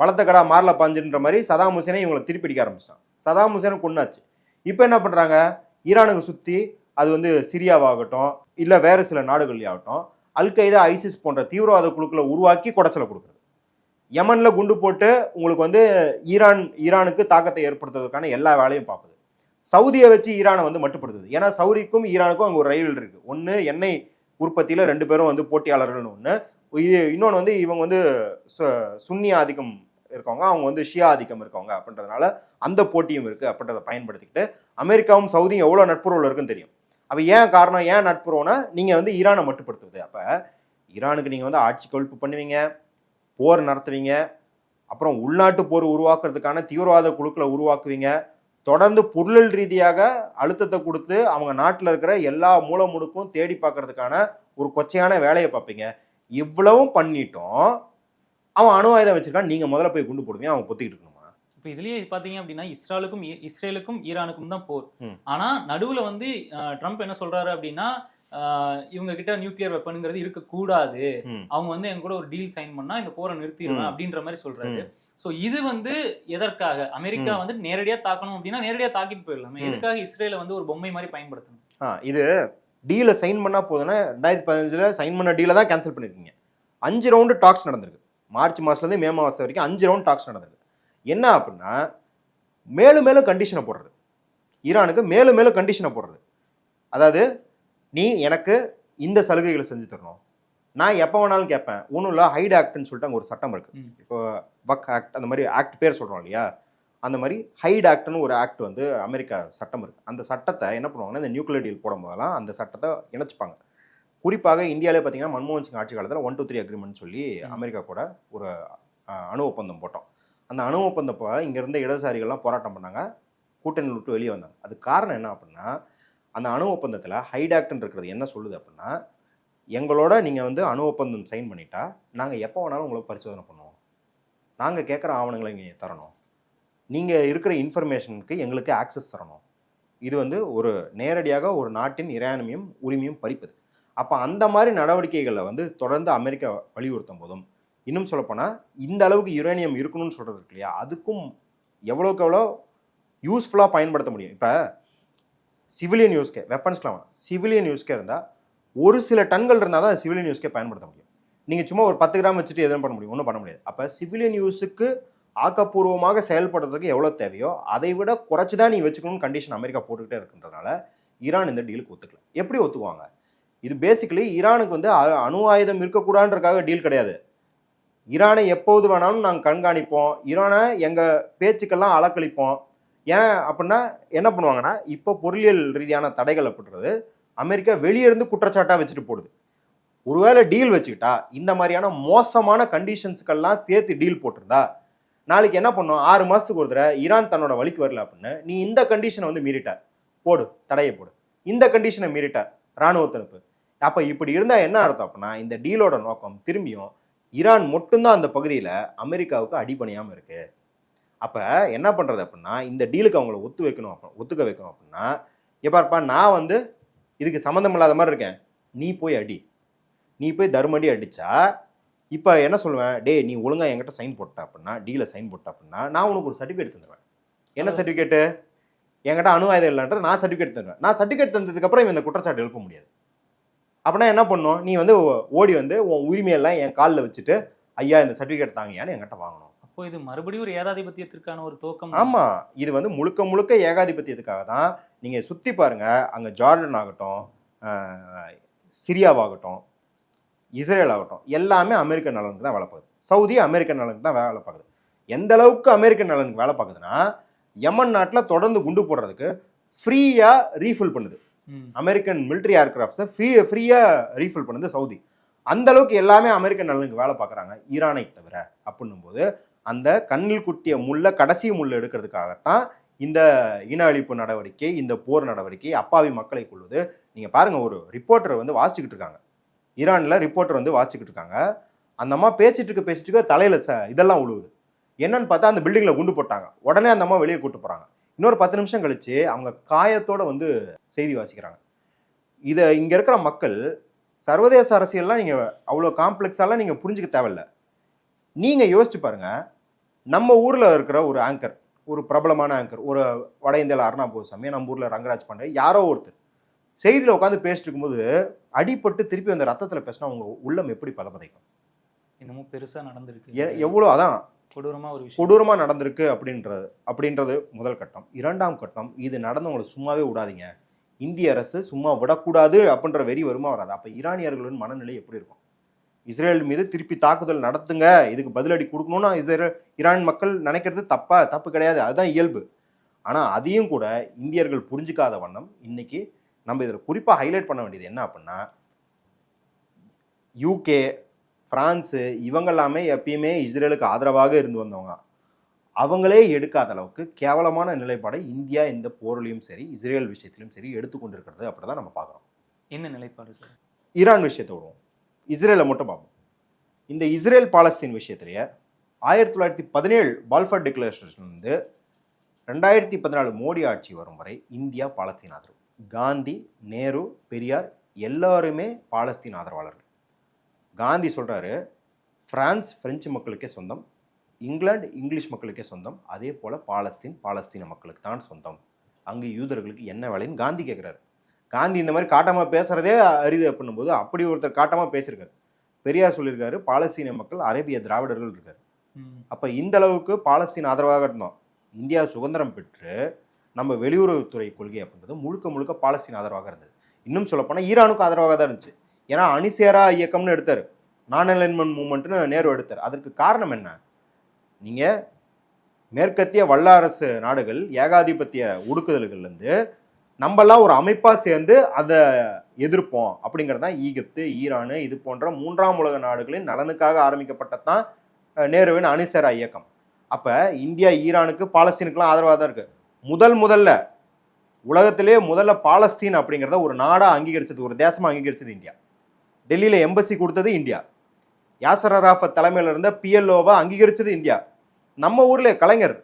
[SPEAKER 2] வளர்த்த கடா மாறல பாஞ்சுன்ற மாதிரி சதாம் ஹுசேனை இவங்களை திருப்பி அடிக்க ஆரம்பிச்சிட்டான். சதாம் ஹுசேனும் கொண்டாச்சு. இப்போ என்ன பண்றாங்க, ஈரானுக்கு சுத்தி அது வந்து சிரியாவாகட்டும் இல்ல வேற சில நாடுகள் ஆகட்டும் அல் கைதா ஐசிஸ் போன்ற தீவிரவாத குழுக்களை உருவாக்கி குடைச்சலை கொடுக்குறது. யமன்ல குண்டு போட்டு உங்களுக்கு வந்து ஈரானுக்கு தாக்கத்தை ஏற்படுத்துவதற்கான எல்லா வேலையும் பார்க்குது. சவுதியை வச்சு ஈரானை வந்து மட்டுப்படுத்துது. ஏன்னா சவுதிக்கும் ஈரானுக்கும் அங்கே ஒரு ரைவல் இருக்கு. ஒன்று எண்ணெய் உற்பத்தியில 2 பேரும் வந்து போட்டியாளர்கள் ஒன்று, இன்னொன்று வந்து இவங்க வந்து சுன்னி ஆதிக்கம் இருக்கவங்க, அவங்க வந்து ஷியா ஆதிக்கம் இருக்கவங்க அப்படின்றதுனால அந்த போட்டியும் இருக்கு. அப்படின்றத பயன்படுத்திக்கிட்டு அமெரிக்காவும் சவுதியும் எவ்வளவு நட்புறவுல இருக்குன்னு தெரியும். அப்ப ஏன் காரணம், ஏன் நட்புறவுனா நீங்க வந்து ஈரானை மட்டுப்படுத்துவது. அப்ப ஈரானுக்கு நீங்க வந்து ஆட்சி கவிழ்ப்பு பண்ணுவீங்க, போர் நடத்துவீங்க, அப்புறம் உள்நாட்டு போர் உருவாக்குறதுக்கான தீவிரவாத குழுக்களை உருவாக்குவீங்க, தொடர்ந்து பொருள் ரீதியாக அழுத்தத்தை கொடுத்து அவங்க நாட்டில் இருக்கிற எல்லா மூல முடுக்கும் தேடி பார்க்கறதுக்கான ஒரு கொச்சையான வேலையை பார்ப்பீங்க. இவ்வளவும் பண்ணிட்டோம், அவன் அணு ஆயுதம் வச்சிருக்கான், நீங்க முதல்ல போய் குண்டு போடுவீங்க, அவன் பொத்திக்கிட்டு இருக்கணுமா?
[SPEAKER 4] இப்போ இதுலயே பாத்தீங்க அப்படின்னா இஸ்ரேலுக்கும் ஈரானுக்கும் தான் போர்.
[SPEAKER 2] ம்.
[SPEAKER 4] ஆனா நடுவுல வந்து ட்ரம்ப் என்ன சொல்றாரு அப்படின்னா இவங்க கிட்ட நியூக்ளியர் வெப்பனுங்கிறது இருக்கக்கூடாது,
[SPEAKER 2] ம்.
[SPEAKER 4] அவங்க வந்து எங்க கூட ஒரு டீல் சைன் பண்ணா இந்த போரை நிறுத்திடுவேன்
[SPEAKER 2] ம்.
[SPEAKER 4] அப்படின்ற மாதிரி சொல்றாரு.
[SPEAKER 2] ம்.
[SPEAKER 4] சோ இது வந்து எதற்காக அமெரிக்கா வந்து நேரடியா தாக்கணும் அப்படின்னா நேரடியா தாக்கிட்டு போயிடலாமே,
[SPEAKER 2] ம்.
[SPEAKER 4] எதுக்காக இஸ்ரேலை வந்து ஒரு பொம்மை மாதிரி பயன்படுத்தணும்?
[SPEAKER 2] இது டீலை சைன் பண்ணா போதுன்னா 2015 சைன் பண்ண டீலை தான் கேன்சல் பண்ணிருக்கீங்க. 5 ரவுண்டு டாக்ஸ் நடந்திருக்கு. மார்ச் மாசத்துலேருந்து மே மாதம் வரைக்கும் 5 ரவுண்ட் டாக்ஸ் நடந்திருக்கு. என்ன அப்படின்னா மேலும் மேலும் கண்டிஷனை போடுறது, ஈரானுக்கு மேலும் மேலும் கண்டிஷனை போடுறது. அதாவது நீ எனக்கு இந்த சலுகைகளை செஞ்சு தரணும், நான் எப்போ வேணாலும் கேட்பேன். ஒன்றும் இல்லை, ஹைட் ஆக்ட்னு சொல்லிட்டு அங்கே ஒரு சட்டம் இருக்கு. இப்போ வக் ஆக்ட் அந்த மாதிரி ஆக்ட் பேர் சொல்கிறோம் இல்லையா, அந்த மாதிரி ஹைட் ஆக்ட்னு ஒரு ஆக்ட் வந்து அமெரிக்கா சட்டம் இருக்குது. அந்த சட்டத்தை என்ன பண்ணுவாங்கன்னா இந்த நியூக்ளியர் டீல் போடும்போதெல்லாம் அந்த சட்டத்தை இணைச்சிப்பாங்க. குறிப்பாக இந்தியாவிலே பார்த்தீங்கன்னா மன்மோகன் சிங் ஆட்சி காலத்தில் 123 அக்ரிமெண்ட் சொல்லி அமெரிக்கா கூட ஒரு அணு ஒப்பந்தம் போட்டோம். அந்த அணு ஒப்பந்தப்போ இங்கே இருந்த இடதுசாரிகள்லாம் போராட்டம் பண்ணாங்க, கூட்டணியில் விட்டு வெளியே வந்தாங்க. அதுக்கு காரணம் என்ன அப்படின்னா அந்த அணு ஒப்பந்தத்தில் ஹைட் ஆக்ட்னு இருக்கிறது என்ன சொல்லுது அப்படின்னா, எங்களோட நீங்கள் வந்து அணு ஒப்பந்தம் சைன் பண்ணிட்டா நாங்கள் எப்போ வேணாலும் உங்களை பரிசோதனை பண்ணுவோம், நாங்கள் கேட்குற ஆவணங்களை நீங்கள் தரணும், நீங்கள் இருக்கிற இன்ஃபர்மேஷனுக்கு எங்களுக்கு ஆக்சஸ் தரணும். இது வந்து ஒரு நேரடியாக ஒரு நாட்டின் இறையாண்மையும் உரிமையும் பறிப்பது. அப்போ அந்த மாதிரி நடவடிக்கைகளை வந்து தொடர்ந்து அமெரிக்கா வலியுறுத்தும் போதும், இன்னும் சொல்லப்போனால் இந்த அளவுக்கு யுரேனியம் இருக்கணும்னு சொல்கிறது இருக்கு இல்லையா, அதுக்கும் எவ்வளோக்கு எவ்வளோ யூஸ்ஃபுல்லாக பயன்படுத்த முடியும். இப்போ சிவிலியன் யூஸ்கே வெப்பன்ஸ்லாம் சிவிலியன் யூஸ்கே இருந்தால் ஒரு சில டன்கள் இருந்தால் தான் சிவிலியன் யூஸ்கே பயன்படுத்த முடியும். நீங்கள் சும்மா ஒரு 10 கிராம் வச்சுட்டு எதுவும் பண்ண முடியும்? ஒன்றும் பண்ண முடியாது. அப்போ சிவிலியன் யூஸுக்கு ஆக்கப்பூர்வமாக செயல்படுறதுக்கு எவ்வளோ தேவையோ அதை விட குறைச்சி தான் நீ வச்சுக்கணும்னு கண்டிஷன் அமெரிக்கா போட்டுக்கிட்டே இருக்குன்றதுனால ஈரான் இந்த டீலுக்கு ஒத்துக்கல. எப்படி ஒத்துக்குவாங்க? இது பேசிக்கலி ஈரானுக்கு வந்து அணு ஆயுதம் இருக்கக்கூடாதுன்றதுக்காக டீல் கிடையாது. ஈரானை எப்போது வேணாலும் நாங்கள் கண்காணிப்போம், ஈரானை எங்கள் பேச்சுக்கெல்லாம் அலக்களிப்போம். ஏன் அப்படின்னா என்ன பண்ணுவாங்கன்னா, இப்போ பொருளியல் ரீதியான தடைகள் அப்படின்றது அமெரிக்கா வெளியிருந்து குற்றச்சாட்டாக வச்சுட்டு போடுது. ஒருவேளை டீல் வச்சுக்கிட்டா இந்த மாதிரியான மோசமான கண்டிஷன்ஸுக்கெல்லாம் சேர்த்து டீல் போட்டிருந்தா நாளைக்கு என்ன பண்ணும், 6 மாதத்துக்கு ஒரு தடவை ஈரான் தன்னோட வழிக்கு வரல அப்படின்னு நீ இந்த கண்டிஷனை வந்து மீறிட்ட போடு, தடையை போடு, இந்த கண்டிஷனை மீறிட்ட இராணுவ தடுப்பு. அப்போ இப்படி இருந்தால் என்ன அர்த்தம் அப்படின்னா இந்த டீலோட நோக்கம் திரும்பியும் ஈரான் மட்டும்தான் அந்த பகுதியில் அமெரிக்காவுக்கு அடிபணியாமல் இருக்கு. அப்போ என்ன பண்ணுறது அப்படின்னா இந்த டீலுக்கு அவங்கள ஒத்துக்க வைக்கணும் அப்படின்னா, எப்பாருப்பா நான் வந்து இதுக்கு சம்மந்தம் இல்லாத மாதிரி இருக்கேன், நீ போய் தர்மடி அடித்தா இப்போ என்ன சொல்லுவேன், டே நீ ஒழுங்காக என்கிட்ட சைன் போட்ட அப்படின்னா, டீலை சைன் போட்ட அப்படின்னா நான் உனக்கு ஒரு சர்டிஃபிகேட் தந்துடுவேன். என்ன சர்டிஃபிகேட்டு? என்கிட்ட அணு ஆயுதம் இல்லைன்ற நான் சர்டிஃபிகேட் தந்துடுவேன். நான் சர்டிஃபிகேட் தந்ததுக்கப்புறம் இவன் இந்த குற்றச்சாட்டு எழுப்ப முடியாது. அப்படின்னா என்ன பண்ணும், நீ வந்து ஓடி வந்து உன் உரிமையெல்லாம் என் காலில் வச்சுட்டு ஐயா இந்த சர்டிஃபிகேட் தாங்கயான்னு என்கிட்ட வாங்கணும்.
[SPEAKER 4] அப்போ இது மறுபடியும் ஒரு ஏகாதிபத்தியத்திற்கான ஒரு துவக்கம்.
[SPEAKER 2] ஆமா, இது வந்து முழுக்க முழுக்க ஏகாதிபத்தியத்துக்காக தான். நீங்க சுத்தி பாருங்க, அங்க ஜார்டன் ஆகட்டும், சிரியாவாகட்டும், இஸ்ரேல் ஆகட்டும், எல்லாமே அமெரிக்க நலனுக்கு தான் வேலை பார்க்குது. சவுதி அமெரிக்க நலனுக்கு தான் வேலை பார்க்குது. எந்த அளவுக்கு அமெரிக்க நலனுக்கு வேலை பார்க்குதுன்னா, யமன் நாட்டில் தொடர்ந்து குண்டு போடுறதுக்கு ஃப்ரீயா ரீஃபில் பண்ணுது. அமெரிக்கன் மிலிட்ரி ஏர்கிராஃப்ட்ஸை ஃப்ரீயா ரீஃபில் பண்ணுது சவுதி. அந்த அளவுக்கு எல்லாமே அமெரிக்க நலனுக்கு வேலை பார்க்குறாங்க ஈரானை தவிர. அப்படின்னும் போது அந்த கண்ணில் குட்டிய முள்ள கடைசி முள்ள எடுக்கிறதுக்காகத்தான் இந்த இன அழிப்பு நடவடிக்கை, இந்த போர் நடவடிக்கை, அப்பாவி மக்களை கொள்வது. நீங்க பாருங்க, ஒரு ரிப்போர்ட்டர் வந்து வாசிச்சுக்கிட்டு இருக்காங்க, ஈரான்ல ரிப்போர்ட்டர் வந்து வாசிச்சுக்கிட்டு இருக்காங்க. அந்த அம்மா பேசிட்டு இருக்க தலையில இதெல்லாம் உழுவுது. என்னன்னு பார்த்தா அந்த பில்டிங்ல குண்டு போட்டாங்க. உடனே அந்த அம்மா வெளியே கூட்டு போறாங்க. இன்னொரு 10 நிமிஷம் கழிச்சு அவங்க காயத்தோட வந்து செய்தி வாசிக்கிறாங்க. இதை இங்க இருக்கிற மக்கள் சர்வதேச அரசியல்லாம் நீங்க அவ்வளோ காம்ப்ளெக்ஸாலாம் நீங்க புரிஞ்சுக்க தேவையில்லை. நீங்க யோசிச்சு பாருங்க, நம்ம ஊர்ல இருக்கிற ஒரு ஆங்கர், ஒரு பிரபலமான ஆங்கர், ஒரு வட இந்தியாவில் அர்ணாப் கோஸ்வாமி, நம்ம ஊர்ல ரங்கராஜ் பாண்டே, யாரோ ஒருத்தர் செய்தியில் உட்காந்து பேசிட்டு இருக்கும்போது அடிபட்டு திருப்பி அந்த ரத்தத்துல பேசினா உங்க உள்ளம் எப்படி பதப்பதைக்கும்?
[SPEAKER 4] இன்னமும் பெருசா நடந்திருக்கு,
[SPEAKER 2] எவ்வளோ அதான்
[SPEAKER 4] கொடூரமா
[SPEAKER 2] நடந்திருக்கு அப்படின்றது முதல் கட்டம். 2ஆம் கட்டம், இது நடந்தவங்களை சும்மாவே விடாதீங்க, இந்திய அரசு சும்மா விடக்கூடாது அப்படின்ற வெறி வருமா வராது. அப்ப ஈரானியர்களின் மனநிலை எப்படி இருக்கும்? இஸ்ரேல் மீது திருப்பி தாக்குதல் நடத்துங்க, இதுக்கு பதிலடி கொடுக்கணும்னு ஈரான் மக்கள் நினைக்கிறது தப்பு கிடையாது, அதுதான் இயல்பு. ஆனா அதையும் கூட இந்தியர்கள் புரிஞ்சுக்காத வண்ணம் இன்னைக்கு நம்ம இதில் குறிப்பா ஹைலைட் பண்ண வேண்டியது என்ன அப்படின்னா, யூகே, பிரான்ஸு, இவங்க எல்லாமே எப்பயுமே இஸ்ரேலுக்கு ஆதரவாக இருந்து வந்தவங்க. அவங்களே எடுக்காத அளவுக்கு கேவலமான நிலைப்பாடை இந்தியா இந்த போர்லையும் சரி இஸ்ரேல் விஷயத்திலும் சரி எடுத்துக்கொண்டிருக்கிறது. அப்படிதான் நம்ம பார்க்குறோம்.
[SPEAKER 4] என்ன நிலைப்பாடு சார்?
[SPEAKER 2] ஈரான் விஷயத்தை விடுவோம், இஸ்ரேலை மட்டும் பார்ப்போம். இந்த இஸ்ரேல் பாலஸ்தீன் விஷயத்திலேயே 1917 பால்ஃபர் டிக்ளரேஷன் வந்து 2014 மோடி ஆட்சி வரும் வரை இந்தியா பாலஸ்தீன் ஆதரவு. காந்தி, நேரு, பெரியார் எல்லாருமே பாலஸ்தீன் ஆதரவாளர்கள். காந்தி சொல்றாரு, பிரான்ஸ் பிரெஞ்சு மக்களுக்கே சொந்தம், இங்கிலாந்து இங்கிலீஷ் மக்களுக்கே சொந்தம், அதே போல பாலஸ்தீன மக்களுக்கு தான் சொந்தம், அங்கு யூதர்களுக்கு என்ன வேலைன்னு காந்தி கேட்குறாரு. காந்தி இந்த மாதிரி காட்டமாக பேசுறதே அரிது அப்படின்னும் போது அப்படி ஒருத்தர் காட்டமாக பேசியிருக்காரு. பெரியார் சொல்லியிருக்காரு, பாலஸ்தீன மக்கள் அரேபிய திராவிடர்கள் இருக்காரு. அப்போ இந்த அளவுக்கு பாலஸ்தீன் ஆதரவாக இருந்தோம். இந்தியா சுதந்திரம் பெற்று நம்ம வெளியுறவுத்துறை கொள்கை அப்படின்றது முழுக்க முழுக்க பாலஸ்தீன் ஆதரவாக இருந்தது. இன்னும் சொல்லப்போனால் ஈரானுக்கும் ஆதரவாக தான் இருந்துச்சு. ஏன்னா அணிசேரா இயக்கம்னு எடுத்தார், நான் அலைன்மெண்ட் மூவ்மெண்ட்னு நேரு எடுத்தார். அதற்கு காரணம் என்ன? நீங்கள் மேற்கத்திய வல்லரசு நாடுகள் ஏகாதிபத்திய ஒடுக்குதல்கள்லேருந்து நம்மளாம் ஒரு அமைப்பாக சேர்ந்து அதை எதிர்ப்போம் அப்படிங்கிறது தான் ஈகிப்து, ஈரானு இது போன்ற மூன்றாம் உலக நாடுகளின் நலனுக்காக ஆரம்பிக்கப்பட்டதான் நேருவின் அணிசேரா இயக்கம். அப்போ இந்தியா ஈரானுக்கு பாலஸ்தீனுக்குலாம் ஆதரவாக தான் இருக்குது. முதல்ல உலகத்திலே முதல்ல பாலஸ்தீன் அப்படிங்கிறத ஒரு நாடாக அங்கீகரிச்சது, ஒரு தேசமாக அங்கீகரிச்சது இந்தியா. டெல்லியில் எம்பசி கொடுத்தது இந்தியா. யாசர் அராஃபத் தலைமையில் இருந்த PLOவை அங்கீகரிச்சது இந்தியா. நம்ம ஊரில் கலைஞர்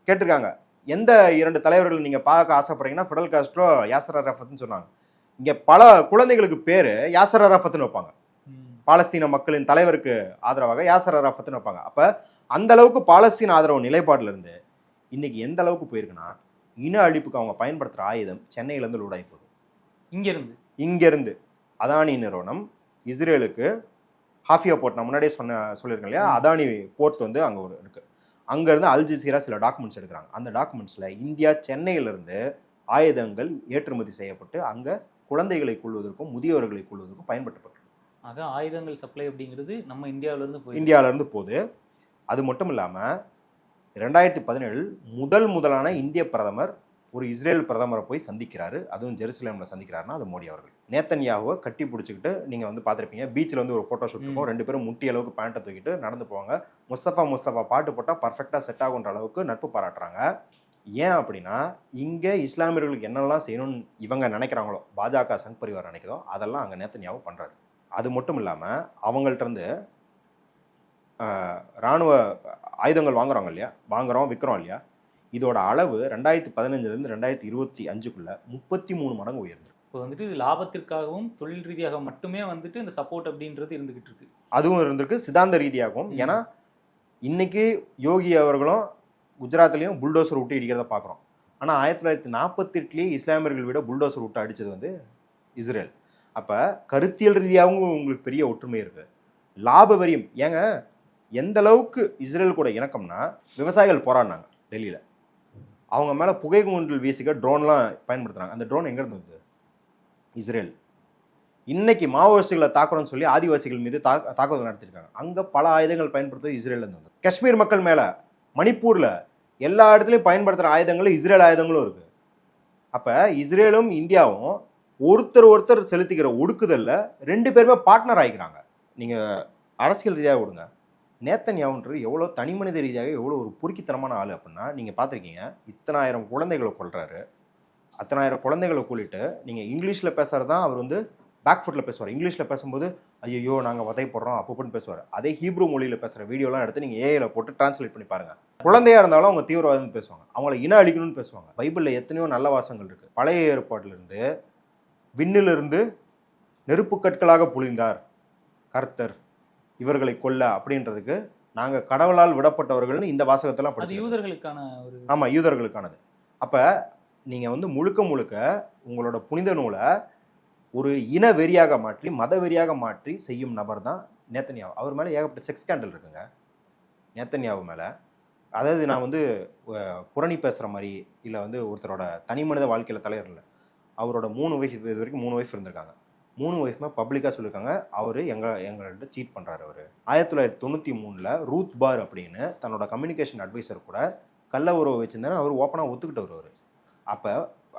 [SPEAKER 2] கேட்டிருக்காங்க, எந்த 2 தலைவர்கள் நீங்கள் பார்க்க ஆசைப்படுறீங்கன்னா ஃபிடல் காஸ்ட்ரோ, யாசர் அராஃபத்னு சொன்னாங்க. இங்கே பல குழந்தைகளுக்கு பேர் யாசர் அராஃபத்னு வைப்பாங்க. பாலஸ்தீன மக்களின் தலைவருக்கு ஆதரவாக யாசர் அராஃபத்னு வைப்பாங்க. அப்போ அந்த அளவுக்கு பாலஸ்தீன் ஆதரவு நிலைப்பாட்டில் இருந்து இன்னைக்கு எந்த அளவுக்கு போயிருக்குன்னா, இன அழிப்புக்கு அவங்க பயன்படுத்துகிற ஆயுதம் சென்னையிலேருந்து லோடாகி போகுது. இங்கேருந்து அதானி நிறுவனம் இஸ்ரேலுக்கு ஹாஃபியா போர்ட், நான் முன்னாடியே சொல்லியிருக்கேன் இல்லையா, அதானி போர்ட் வந்து அங்கே ஒரு இருக்குது. அங்கேருந்து அல் ஜசீரா சில டாக்குமெண்ட்ஸ் எடுக்கிறாங்க. அந்த டாக்குமெண்ட்ஸில் இந்தியா சென்னையிலிருந்து ஆயுதங்கள் ஏற்றுமதி செய்யப்பட்டு அங்கே குழந்தைகளை கொள்வதற்கும் முதியவர்களை கொள்வதற்கும் பயன்படுத்தப்பட்டு,
[SPEAKER 4] ஆக ஆயுதங்கள் சப்ளை அப்படிங்கிறது நம்ம
[SPEAKER 2] இந்தியாவிலேருந்து போகுது. அது மட்டும் இல்லாமல் 2017 முதலான இந்திய பிரதமர் ஒரு இஸ்ரேல் பிரதமரை போய் சந்திக்கிறாரு. அதுவும் ஜெருசலேமில் சந்திக்கிறாருன்னா அது மோடி அவர்கள். நேத்தன்யாவை கட்டி பிடிச்சிக்கிட்டு நீங்கள் வந்து பார்த்துருப்பீங்க, பீச்சில் வந்து ஒரு ஃபோட்டோ ஷூட் இருக்கும், 2 பேரும் முட்டி அளவுக்கு பேண்ட்டை தூக்கிட்டு நடந்து போவாங்க. முஸ்தபா பாட்டு போட்டால் பர்ஃபெக்டாக செட் ஆகுன்ற அளவுக்கு நட்பு பாராட்டுறாங்க. ஏன் அப்படின்னா, இங்கே இஸ்லாமியர்களுக்கு என்னெல்லாம் செய்யணும்னு இவங்க நினைக்கிறாங்களோ, பாஜக சங் பரிவார் நினைக்கிறதோ அதெல்லாம் அங்கே நேத்தன்யாவை பண்ணுறாரு. அது மட்டும் இல்லாமல் அவங்கள்ட்ட இருந்து இராணுவ ஆயுதங்கள் வாங்குறோம் விற்கிறோம் இல்லையா, இதோட அளவு 2015 2025 33 மடங்கு உயர்ந்து.
[SPEAKER 4] இப்போ வந்துட்டு இது லாபத்திற்காகவும் தொழில் ரீதியாக மட்டுமே வந்துட்டு இந்த சப்போர்ட் அப்படின்றது இருந்துகிட்டு இருக்கு.
[SPEAKER 2] அதுவும் இருந்திருக்கு, சித்தாந்த ரீதியாகவும். ஏன்னா இன்னைக்கு யோகி அவர்களும் குஜராத்லேயும் புல்டோசர் விட்டு இடிக்கிறத பார்க்குறோம். ஆனால் 1948 இஸ்லாமியர்கள் விட புல்டோசர் விட்டு அடித்தது வந்து இஸ்ரேல். அப்போ கருத்தியல் ரீதியாகவும் உங்களுக்கு பெரிய ஒற்றுமை இருக்குது. லாப வரியும் ஏங்க எந்த அளவுக்கு இஸ்ரேல் கூட இணக்கம்னா, விவசாயிகள் போராடினாங்க டெல்லியில், அவங்க மேலே புகை குண்டில் வீசிக்க ட்ரோன்லாம் பயன்படுத்துகிறாங்க. அந்த ட்ரோன் எங்கேருந்து வந்து இஸ்ரேல். இன்னைக்கு மாவோயிஸ்டுகளை தாக்குறோன்னு சொல்லி ஆதிவாசிகள் மீது தாக்குதல் நடத்திருக்காங்க. அங்கே பல ஆயுதங்கள் பயன்படுத்துவது இஸ்ரேல்லேருந்து வந்து. காஷ்மீர் மக்கள் மேலே, மணிப்பூரில் எல்லா இடத்துலையும் பயன்படுத்துகிற ஆயுதங்களும் இஸ்ரேல் ஆயுதங்களும் இருக்குது. அப்போ இஸ்ரேலும் இந்தியாவும் ஒருத்தர் செலுத்திக்கிற ஒடுக்குதலில் 2 பேருமே பார்ட்னர் ஆகிக்கிறாங்க. நீங்கள் அரசியல் ரீதியாக விடுங்க, நேத்தன்யாவுன்றது எவ்வளோ தனி மனித ரீதியாக எவ்வளோ ஒரு பொறுக்கித்தனமான ஆள் அப்படின்னா, நீங்கள் பார்த்துருக்கீங்க, இத்தனாயிரம் குழந்தைகளை கொள்றாரு. அத்தனாயிரம் குழந்தைகளை கொள்ளிட்டு நீங்கள் இங்கிலீஷில் பேசுகிறது தான் அவர் வந்து பேக் ஃபுட்டில் பேசுவார். இங்கிலீஷில் பேசும்போது ஐயோ நாங்கள் வதைப்படுறோம் அப்பப்பன்னு பேசுவார். அதே ஹீப்ரூ மொழியில் பேசுகிற வீடியோலாம் எடுத்து நீங்கள் ஏஐல போட்டு டிரான்ஸ்லேட் பண்ணி பாருங்கள். குழந்தையாக இருந்தாலும் அவங்க தீவிரவாதம்னு பேசுவாங்க, அவங்கள இன அழிக்கணும்னு பேசுவாங்க. பைபிளில் எத்தனையோ நல்ல வாசங்கள் இருக்குது. பழைய ஏற்பாட்டிலிருந்து விண்ணிலிருந்து நெருப்பு கற்களாக பொழிந்தார் கர்த்தர் இவர்களை கொல்ல அப்படின்றதுக்கு நாங்கள் கடவுளால் விடப்பட்டவர்கள்னு இந்த வாசகத்தெல்லாம் படிச்சு. ஆமாம், யூதர்களுக்கானது. அப்போ நீங்கள் வந்து முழுக்க உங்களோட புனித நூலை ஒரு இன வெறியாக மாற்றி மத வெறியாக மாற்றி செய்யும் நபர் தான் நேத்தன்யாவு. அவர் மேலே ஏகப்பட்ட செக்ஸ் ஸ்கேண்டல் இருக்குங்க நேத்தன்யாவு மேலே. அதாவது நான் வந்து புரணி பேசுகிற மாதிரி இல்லை வந்து ஒருத்தரோட தனி மனித வாழ்க்கையில் தலைவர் இல்லை. அவரோட 3 வயசு இது வரைக்கும் 3 ஒய்ஃப் இருந்திருக்காங்க. 3 ஒய்ஃப்மே பப்ளிக்காக சொல்லியிருக்காங்க அவர் எங்கள்கிட்ட சீட் பண்ணுறாரு. அவர் 1993 ரூத் பார் அப்படின்னு தன்னோட கம்யூனிகேஷன் அட்வைசர் கூட கள்ள உறவு வச்சுருந்தாரு. அவர் ஓப்பனாக ஒத்துக்கிட்டவர் அவர். அப்போ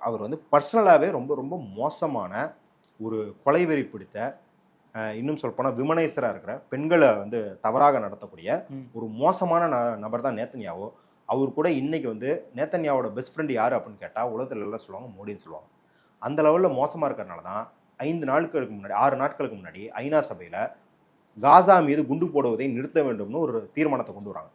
[SPEAKER 2] அவர் வந்து பர்சனலாகவே ரொம்ப மோசமான ஒரு கொலைவெறி பிடித்த, இன்னும் சொல்லப்போனால் விமனைசராக இருக்கிற, பெண்களை வந்து தவறாக நடத்தக்கூடிய ஒரு மோசமான நபர் தான் நேத்தன்யாவோ. அவர் கூட இன்னைக்கு வந்து நேத்தன்யாவோட பெஸ்ட் ஃப்ரெண்டு யார் அப்படின்னு கேட்டால் உலகத்தில் எல்லாம் சொல்லுவாங்க மோடின்னு சொல்லுவாங்க. அந்த லெவலில் மோசமாக இருக்கிறனால தான் 6 நாட்களுக்கு முன்னாடி ஐநா சபையில் காசா மீது குண்டு போடுவதை நிறுத்த வேண்டும்னு ஒரு தீர்மானத்தை கொண்டு வராங்க.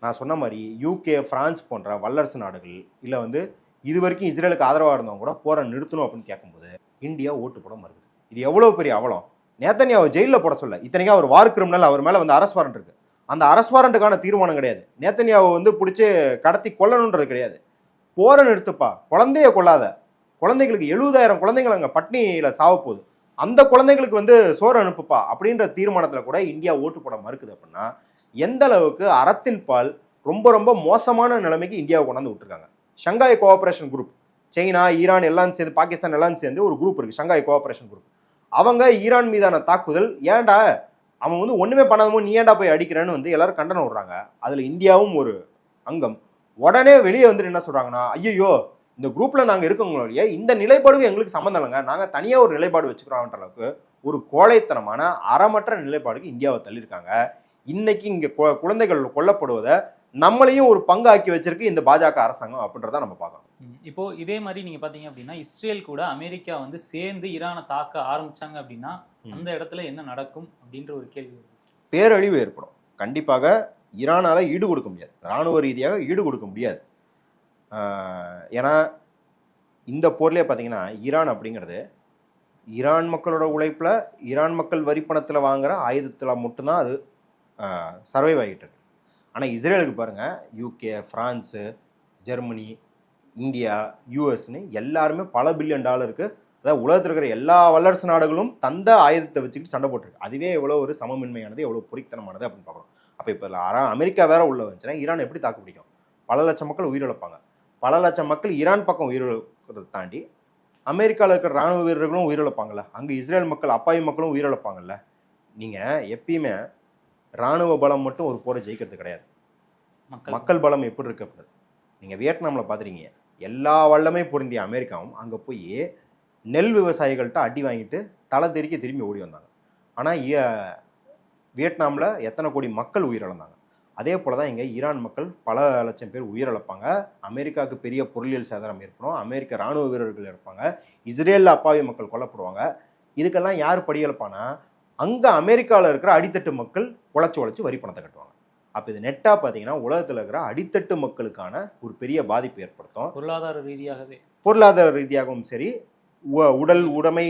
[SPEAKER 2] நான் சொன்ன மாதிரி யூகே, பிரான்ஸ் போன்ற வல்லரசு நாடுகள் இல்லை வந்து இது வரைக்கும் இஸ்ரேலுக்கு ஆதரவாக இருந்தவங்க கூட போரை நிறுத்தணும் அப்படின்னு கேட்கும்போது இந்தியா ஓட்டு போட மறுக்குது. இது எவ்வளோ பெரிய அவலம். நேத்தன்யாவை ஜெயிலில் போட சொல்ல, இத்தனைக்கும் அவர் வார் கிரிமினல், அவர் மேலே வந்து அரசு வாரண்ட் இருக்கு. அந்த அரசு வாரண்ட்டுக்கான தீர்மானம் கிடையாது. நேத்தன்யாவை வந்து பிடிச்சி கடத்தி கொல்லணுன்றது கிடையாது. போரை நிறுத்துப்பா, குழந்தைய கொள்ளாத, குழந்தைகளுக்கு 70,000 குழந்தைகள் அங்கே பட்னியில் சாவ போகுது, அந்த குழந்தைகளுக்கு வந்து சோறு அனுப்புப்பா அப்படின்ற தீர்மானத்தில் கூட இந்தியா ஓட்டு போட மறுக்குது. அப்படின்னா எந்த அளவுக்கு அறத்தின் பால் ரொம்ப ரொம்ப மோசமான நிலைமைக்கு இந்தியாவை கொண்டாந்து விட்டுருக்காங்க. Shanghai cooperation group, China, Iran எல்லாம் சேர்ந்து, பாகிஸ்தான் எல்லாம் சேர்ந்து ஒரு குரூப் இருக்கு, ஷங்காய் கோஆபரேஷன் குரூப். அவங்க ஈரான் மீதான தாக்குதல், ஏன்டா அவன் வந்து ஒண்ணுமே பண்ணாதமோ நீ ஏன்டா போய் அடிக்கிறேன்னு வந்து எல்லாரும் கண்டனம் விடுறாங்க. அதுல இந்தியாவும் ஒரு அங்கம். உடனே வெளியே வந்துட்டு என்ன சொல்றாங்கன்னா, ஐயோ இந்த குரூப்ல நாங்க இருக்கவங்களுடைய இந்த நிலைப்பாடுக்கு எங்களுக்கு சம்மந்தம் இல்லைங்க, நாங்க தனியா ஒரு நிலைப்பாடு வச்சுக்கிறோம்ன்ற அளவுக்கு ஒரு கோழைத்தனமான அறமற்ற நிலைப்பாடுக்கு இந்தியாவை தள்ளியிருக்காங்க. இன்னைக்கு இங்க குழந்தைகள் கொல்லப்படுவதை நம்மளையும் ஒரு பங்காக்கி வச்சிருக்கு இந்த பாஜக அரசாங்கம் அப்படின்றத நம்ம பார்க்கணும்.
[SPEAKER 4] இப்போ இதே மாதிரி நீங்க பாத்தீங்க அப்படின்னா இஸ்ரேல் கூட அமெரிக்கா வந்து சேர்ந்து ஈரானை தாக்க ஆரம்பிச்சாங்க அப்படின்னா அந்த இடத்துல என்ன நடக்கும் அப்படின்ற ஒரு கேள்வி.
[SPEAKER 2] பேரழிவு ஏற்படும். கண்டிப்பாக ஈரானால ஈடு கொடுக்க முடியாது, இராணுவ ரீதியாக ஈடு கொடுக்க முடியாது. ஏன்னா இந்த போர்லேயே பார்த்தீங்கன்னா ஈரான் அப்படிங்கிறது ஈரான் மக்களோட உழைப்பில், ஈரான் மக்கள் வரிப்பணத்தில் வாங்குற ஆயுதத்தில் மட்டும்தான் அது சர்வைவ் ஆகிட்டு இருக்கு. ஆனால் இஸ்ரேலுக்கு பாருங்கள், யூகே, ஃப்ரான்ஸு, ஜெர்மனி, இந்தியா, யூஎஸ்ன்னு எல்லாருமே பல பில்லியன் டாலருக்கு, அதாவது உலகத்தில் இருக்கிற எல்லா வல்லரசு நாடுகளும் தந்த ஆயுதத்தை வச்சுக்கிட்டு சண்டை போட்டிருக்கு. அதுவே எவ்வளோ ஒரு சமமின்மையானது, எவ்வளோ பொறித்தனமானது அப்படின்னு பார்க்குறோம். அப்போ இப்போ அமெரிக்கா வேற உள்ள வந்துச்சுன்னா ஈரான் எப்படி தாக்கு பிடிக்கும்? பல லட்சம் மக்கள் உயிரிழப்பாங்க. பல லட்சம் மக்கள் ஈரான் பக்கம் உயிரிழக்கிறத தாண்டி அமெரிக்காவில் இருக்கிற இராணுவ வீரர்களும் உயிரிழப்பாங்கல்ல, அங்கே இஸ்ரேல் மக்கள், அப்பாவி மக்களும் உயிரிழப்பாங்கல்ல. நீங்கள் எப்பயுமே இராணுவ பலம் மட்டும் ஒரு போரை ஜெயிக்கிறது கிடையாது. மக்கள் பலம் எப்படி இருக்கப்படுது? நீங்கள் வியட்நாமில் பார்த்துறீங்க, எல்லா வல்லமே பொருந்திய அமெரிக்காவும் அங்கே போய் நெல் விவசாயிகள்கிட்ட அடி வாங்கிட்டு தலை தெறிக்க திரும்பி ஓடி வந்தாங்க. ஆனால் வியட்நாமில் எத்தனை கோடி மக்கள் உயிரிழந்தாங்க. அதே போல தான் இங்கே ஈரான் மக்கள் பல லட்சம் பேர் உயிரிழப்பாங்க. அமெரிக்காவுக்கு பெரிய பொருளியல் சேதாரம் ஏற்படும், அமெரிக்க இராணுவ வீரர்கள் இருப்பாங்க, இஸ்ரேலில் அப்பாவி மக்கள் கொல்லப்படுவாங்க. இதுக்கெல்லாம் யார் படியெழுப்பானா, அங்கே அமெரிக்காவில் இருக்கிற அடித்தட்டு மக்கள் உழைச்சி வரி பணத்தை கட்டுவாங்க. அப்போ இது நெட்டாக பார்த்தீங்கன்னா உலகத்தில் இருக்கிற அடித்தட்டு மக்களுக்கான ஒரு பெரிய பாதிப்பு ஏற்படுத்தும். பொருளாதார ரீதியாகவும் சரி, உடல் உடைமை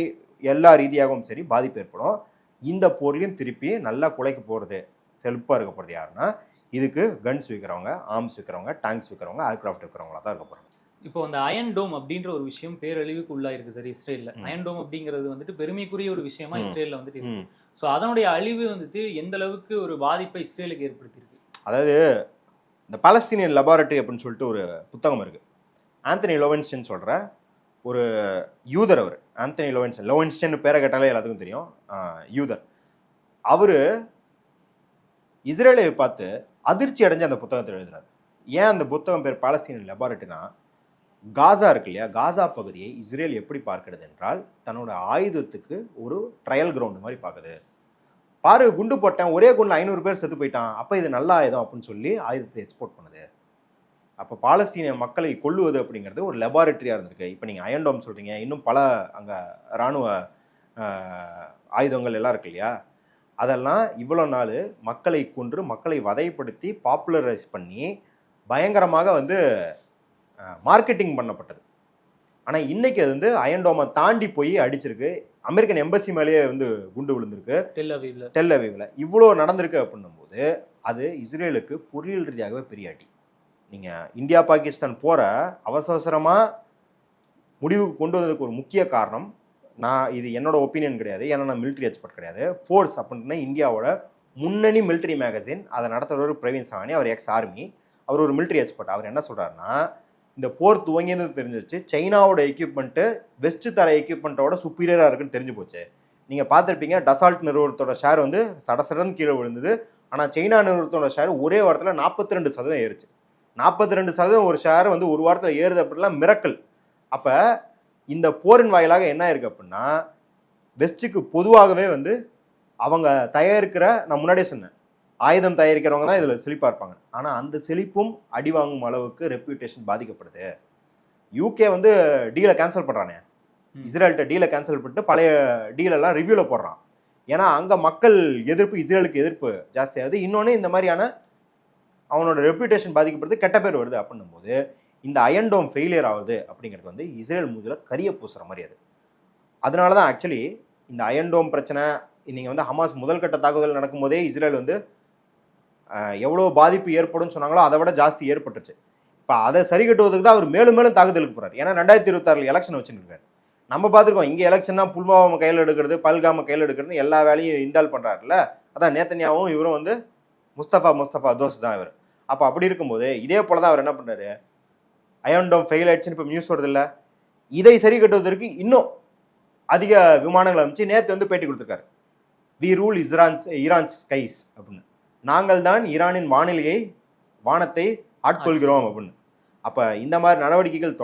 [SPEAKER 2] எல்லா ரீதியாகவும் சரி பாதிப்பு ஏற்படும். இந்த போர்லையும் திருப்பி நல்லா குலைக்க போகிறது, செழிப்பாக இருக்க போகிறது யாருன்னா இதுக்கு கன்ஸ் விற்கிறவங்க, ஆர்ம்ஸ் விற்கிறவங்க, டேங்க்ஸ் விற்கிறவங்க, ஏர்கிராஃப்ட் விற்கிறவங்களா தான் இருக்க போகிறாங்க.
[SPEAKER 4] இப்போ அந்த அயன் டோம் அப்படின்ற ஒரு விஷயம் பேரழிவுக்கு உள்ளாயிருக்கு சார் இஸ்ரேலில். அயன் டோம் அப்படிங்கிறது வந்துட்டு பெருமைக்குரிய ஒரு விஷயமா இஸ்ரேலில் வந்துட்டு இருக்கு. ஸோ அதனுடைய அழிவு வந்துட்டு எந்த அளவுக்கு ஒரு பாதிப்பை இஸ்ரேலுக்கு ஏற்படுத்தியிருக்கு?
[SPEAKER 2] அதாவது இந்த பாலஸ்தீனியன் லெபார்டரி அப்படின்னு சொல்லிட்டு ஒரு புத்தகம் இருக்குது. ஆந்தனி லோவென்ஸ்டைன் சொல்கிற ஒரு யூதர், அவர் ஆந்தனி லோவென்ஸ்டைன் பேரை கேட்டாலே எல்லாத்துக்கும் தெரியும், யூதர். அவர் இஸ்ரேலை பார்த்து அதிர்ச்சி அடைஞ்சு அந்த புத்தகத்தில் எழுதுறாரு. ஏன் அந்த புத்தகம் பேர் பாலஸ்தீனியன் லெபார்டரினா, காசா இருக்கு இல்லையா, காசா பகுதியை இஸ்ரேல் எப்படி பார்க்கிறது என்றால் தன்னோட ஆயுதத்துக்கு ஒரு ட்ரையல் கிரவுண்டு மாதிரி பார்க்குது. பாரு, குண்டு போட்டேன், ஒரே குண்டில் 500 பேர் செத்து போயிட்டான், அப்போ இது நல்ல ஆயுதம் அப்படின்னு சொல்லி ஆயுதத்தை எக்ஸ்போர்ட் பண்ணுது. அப்போ பாலஸ்தீனிய மக்களை கொல்லுவது அப்படிங்கிறது ஒரு லெபார்டரியாக இருந்திருக்கு. இப்போ நீங்கள் அயன் டோம் சொல்கிறீங்க, இன்னும் பல அங்கே இராணுவ ஆயுதங்கள் எல்லாம் இருக்கு இல்லையா, அதெல்லாம் இவ்வளோ நாள் மக்களை கொன்று, மக்களை வதைப்படுத்தி, பாப்புலரைஸ் பண்ணி பயங்கரமாக வந்து மார்க்கெட்டிங் பண்ணப்பட்டது. ஆனால் இன்னைக்கு அது வந்து அயன் டோமை தாண்டி போய் அடிச்சிருக்கு. அமெரிக்கன் எம்பசி மேலேயே வந்து குண்டு விழுந்திருக்கு டெல் அவீவ்ல. இவ்வளோ நடந்திருக்கு அப்படின்னும் போது அது இஸ்ரேலுக்கு பொருளியல் ரீதியாகவே பெரிய அடி. நீங்கள் இந்தியா பாகிஸ்தான் போற அவசரமாக முடிவுக்கு கொண்டு வந்ததுக்கு ஒரு முக்கிய காரணம், இது என்னோட ஒப்பீனியன் கிடையாது, ஏன்னா நான் மிலிட்ரி எக்ஸ்பர்ட் கிடையாது. ஃபோர்ஸ் அப்படின்னா இந்தியாவோட முன்னணி மிலிட்ரி மேகசின் அதை நடத்துகிறவர் பிரவீன் சாவனி, அவர் எக்ஸ் ஆர்மி, அவர் ஒரு மிலிட்ரி எக்ஸ்பர்ட். அவர் என்ன சொல்கிறாருன்னா, இந்த போர் துவங்கியது தெரிஞ்சிருச்சு, சைனாவோட எக்யூப்மெண்ட்டு வெஸ்ட் தர எக்யூப்மெண்ட்டோட சுப்பீரியராக இருக்குன்னு தெரிஞ்சு போச்சு. நீங்கள் பார்த்துருப்பீங்க, டசால்ட் நிறுவனத்தோட ஷேர் வந்து சடசடன்னு கீழே விழுந்தது. ஆனால் சைனா நிறுவனத்தோட ஷேர் ஒரே வாரத்தில் 42% ஏறுச்சு. 42% ஒரு ஷேர் வந்து ஒரு வாரத்தில் ஏறுது அப்படிலாம் மிரக்கல். அப்போ இந்த போரின் வாயிலாக என்ன இருக்கு அப்படின்னா, வெஸ்ட்டுக்கு பொதுவாகவே வந்து அவங்க தயாரிக்கிற, நான் முன்னாடியே சொன்னேன், ஆயுதம் தயாரிக்கிறவங்க தான் இதில் செழிப்பாக இருப்பாங்க. ஆனால் அந்த செழிப்பும் அடி வாங்கும் அளவுக்கு ரெப்யூட்டேஷன் பாதிக்கப்படுது. யூகே வந்து டீலை கேன்சல் பண்ணுறானே, இஸ்ரேல்கிட்ட டீலை கேன்சல் பண்ணிட்டு பழைய டீலெல்லாம் ரிவ்யூவில் போடுறான். ஏன்னா அங்கே மக்கள் எதிர்ப்பு, இஸ்ரேலுக்கு எதிர்ப்பு ஜாஸ்தியாகுது. இன்னொன்று இந்த மாதிரியான அவனோட ரெப்யூட்டேஷன் பாதிக்கப்படுது, கெட்ட பேர் வருது அப்படின்னும் போது இந்த அயன் டோம் ஃபெயிலியர் ஆகுது அப்படிங்கிறது வந்து இஸ்ரேல் மூஞ்சில கரிய பூசுற மாதிரி அது. அதனால தான் ஆக்சுவலி இந்த அயன் டோம் பிரச்சனை நீங்கள் வந்து ஹமாஸ் முதல் கட்ட தாக்குதல் நடக்கும்போதே இஸ்ரேல் வந்து எவ்வளோ பாதிப்பு ஏற்படும்னு சொன்னாங்களோ அதை விட ஜாஸ்தி ஏற்பட்டுச்சு. இப்போ அதை சரி கட்டுவதுக்கு தான் அவர் மேலும் மேலும் தாக்குதலுக்கு போகிறார். ஏன்னா 2026 எலெக்ஷன் வச்சுருக்காரு. நம்ம பார்த்துருக்கோம், இங்கே எலெக்ஷன்னா புல்வாமா கையில் எடுக்கிறது, பல்காம கையில் எடுக்கிறது எல்லா வேலையும் இந்தால் பண்ணுறாருல. அதான் நேத்தன்யாவும் இவரும் வந்து முஸ்தபா தோஸ் தான் இவர். அப்போ அப்படி இருக்கும்போது இதே போல தான் அவர் என்ன பண்ணுறாரு, அயன் டோம் ஃபெயில் ஆயிடுச்சுன்னு இப்போ நியூஸ் வருது இல்லை, இதை சரி கட்டுவதற்கு இன்னும் அதிக விமானங்கள் அமைச்சு நேற்று வந்து பேட்டி கொடுத்துருக்காரு. வி ரூல் ஈரான்ஸ் ஸ்கைஸ் அப்படின்னு, நாங்கள் தான் ஈரானின் வானத்தை ஆட்கொள்கிறோம் அப்படின்னு. அப்போ இந்த மாதிரி நடவடிக்கைகள்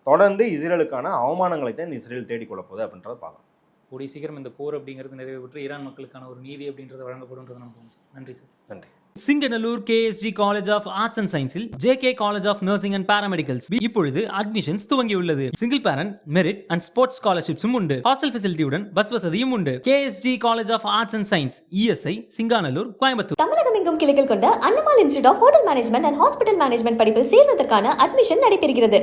[SPEAKER 2] தொடர்ந்து இஸ்ரேலுக்கான அவமானங்களை தான் இஸ்ரேல் தேடிக்கொள்ள போகுது அப்படின்றத பார்க்கலாம்.
[SPEAKER 4] கூடிய சீக்கிரம் இந்த போர் அப்படிங்கிறது நிறைவு பெற்று ஈரான் மக்களுக்கான ஒரு நீதி அப்படின்றது வழங்கப்படும்ன்றது நம்புவோம். நன்றி சார்.
[SPEAKER 2] நன்றி.
[SPEAKER 3] Singanallur KSG college of arts and சயின்ஸில் JK college of nursing and paramedicals இப்பொழுது அட்மிஷன்ஸ் துவங்கியுள்ளது. Single parent, merit and sports ஸ்காலர்ஷிப்ஸும் உண்டு. ஹாஸ்டல் ஃபெசிலிட்டியுடன் பஸ் வசதியும் உண்டு. KSG college of arts and science, ESI, Singanallur, Coimbatore.
[SPEAKER 1] Tamilagam எங்கும் கிளைகள் கொண்ட Annamal institute of hotel management and hospital management படிப்பில் சேர்வதற்கான அட்மிஷன் நடைபெறுகிறது.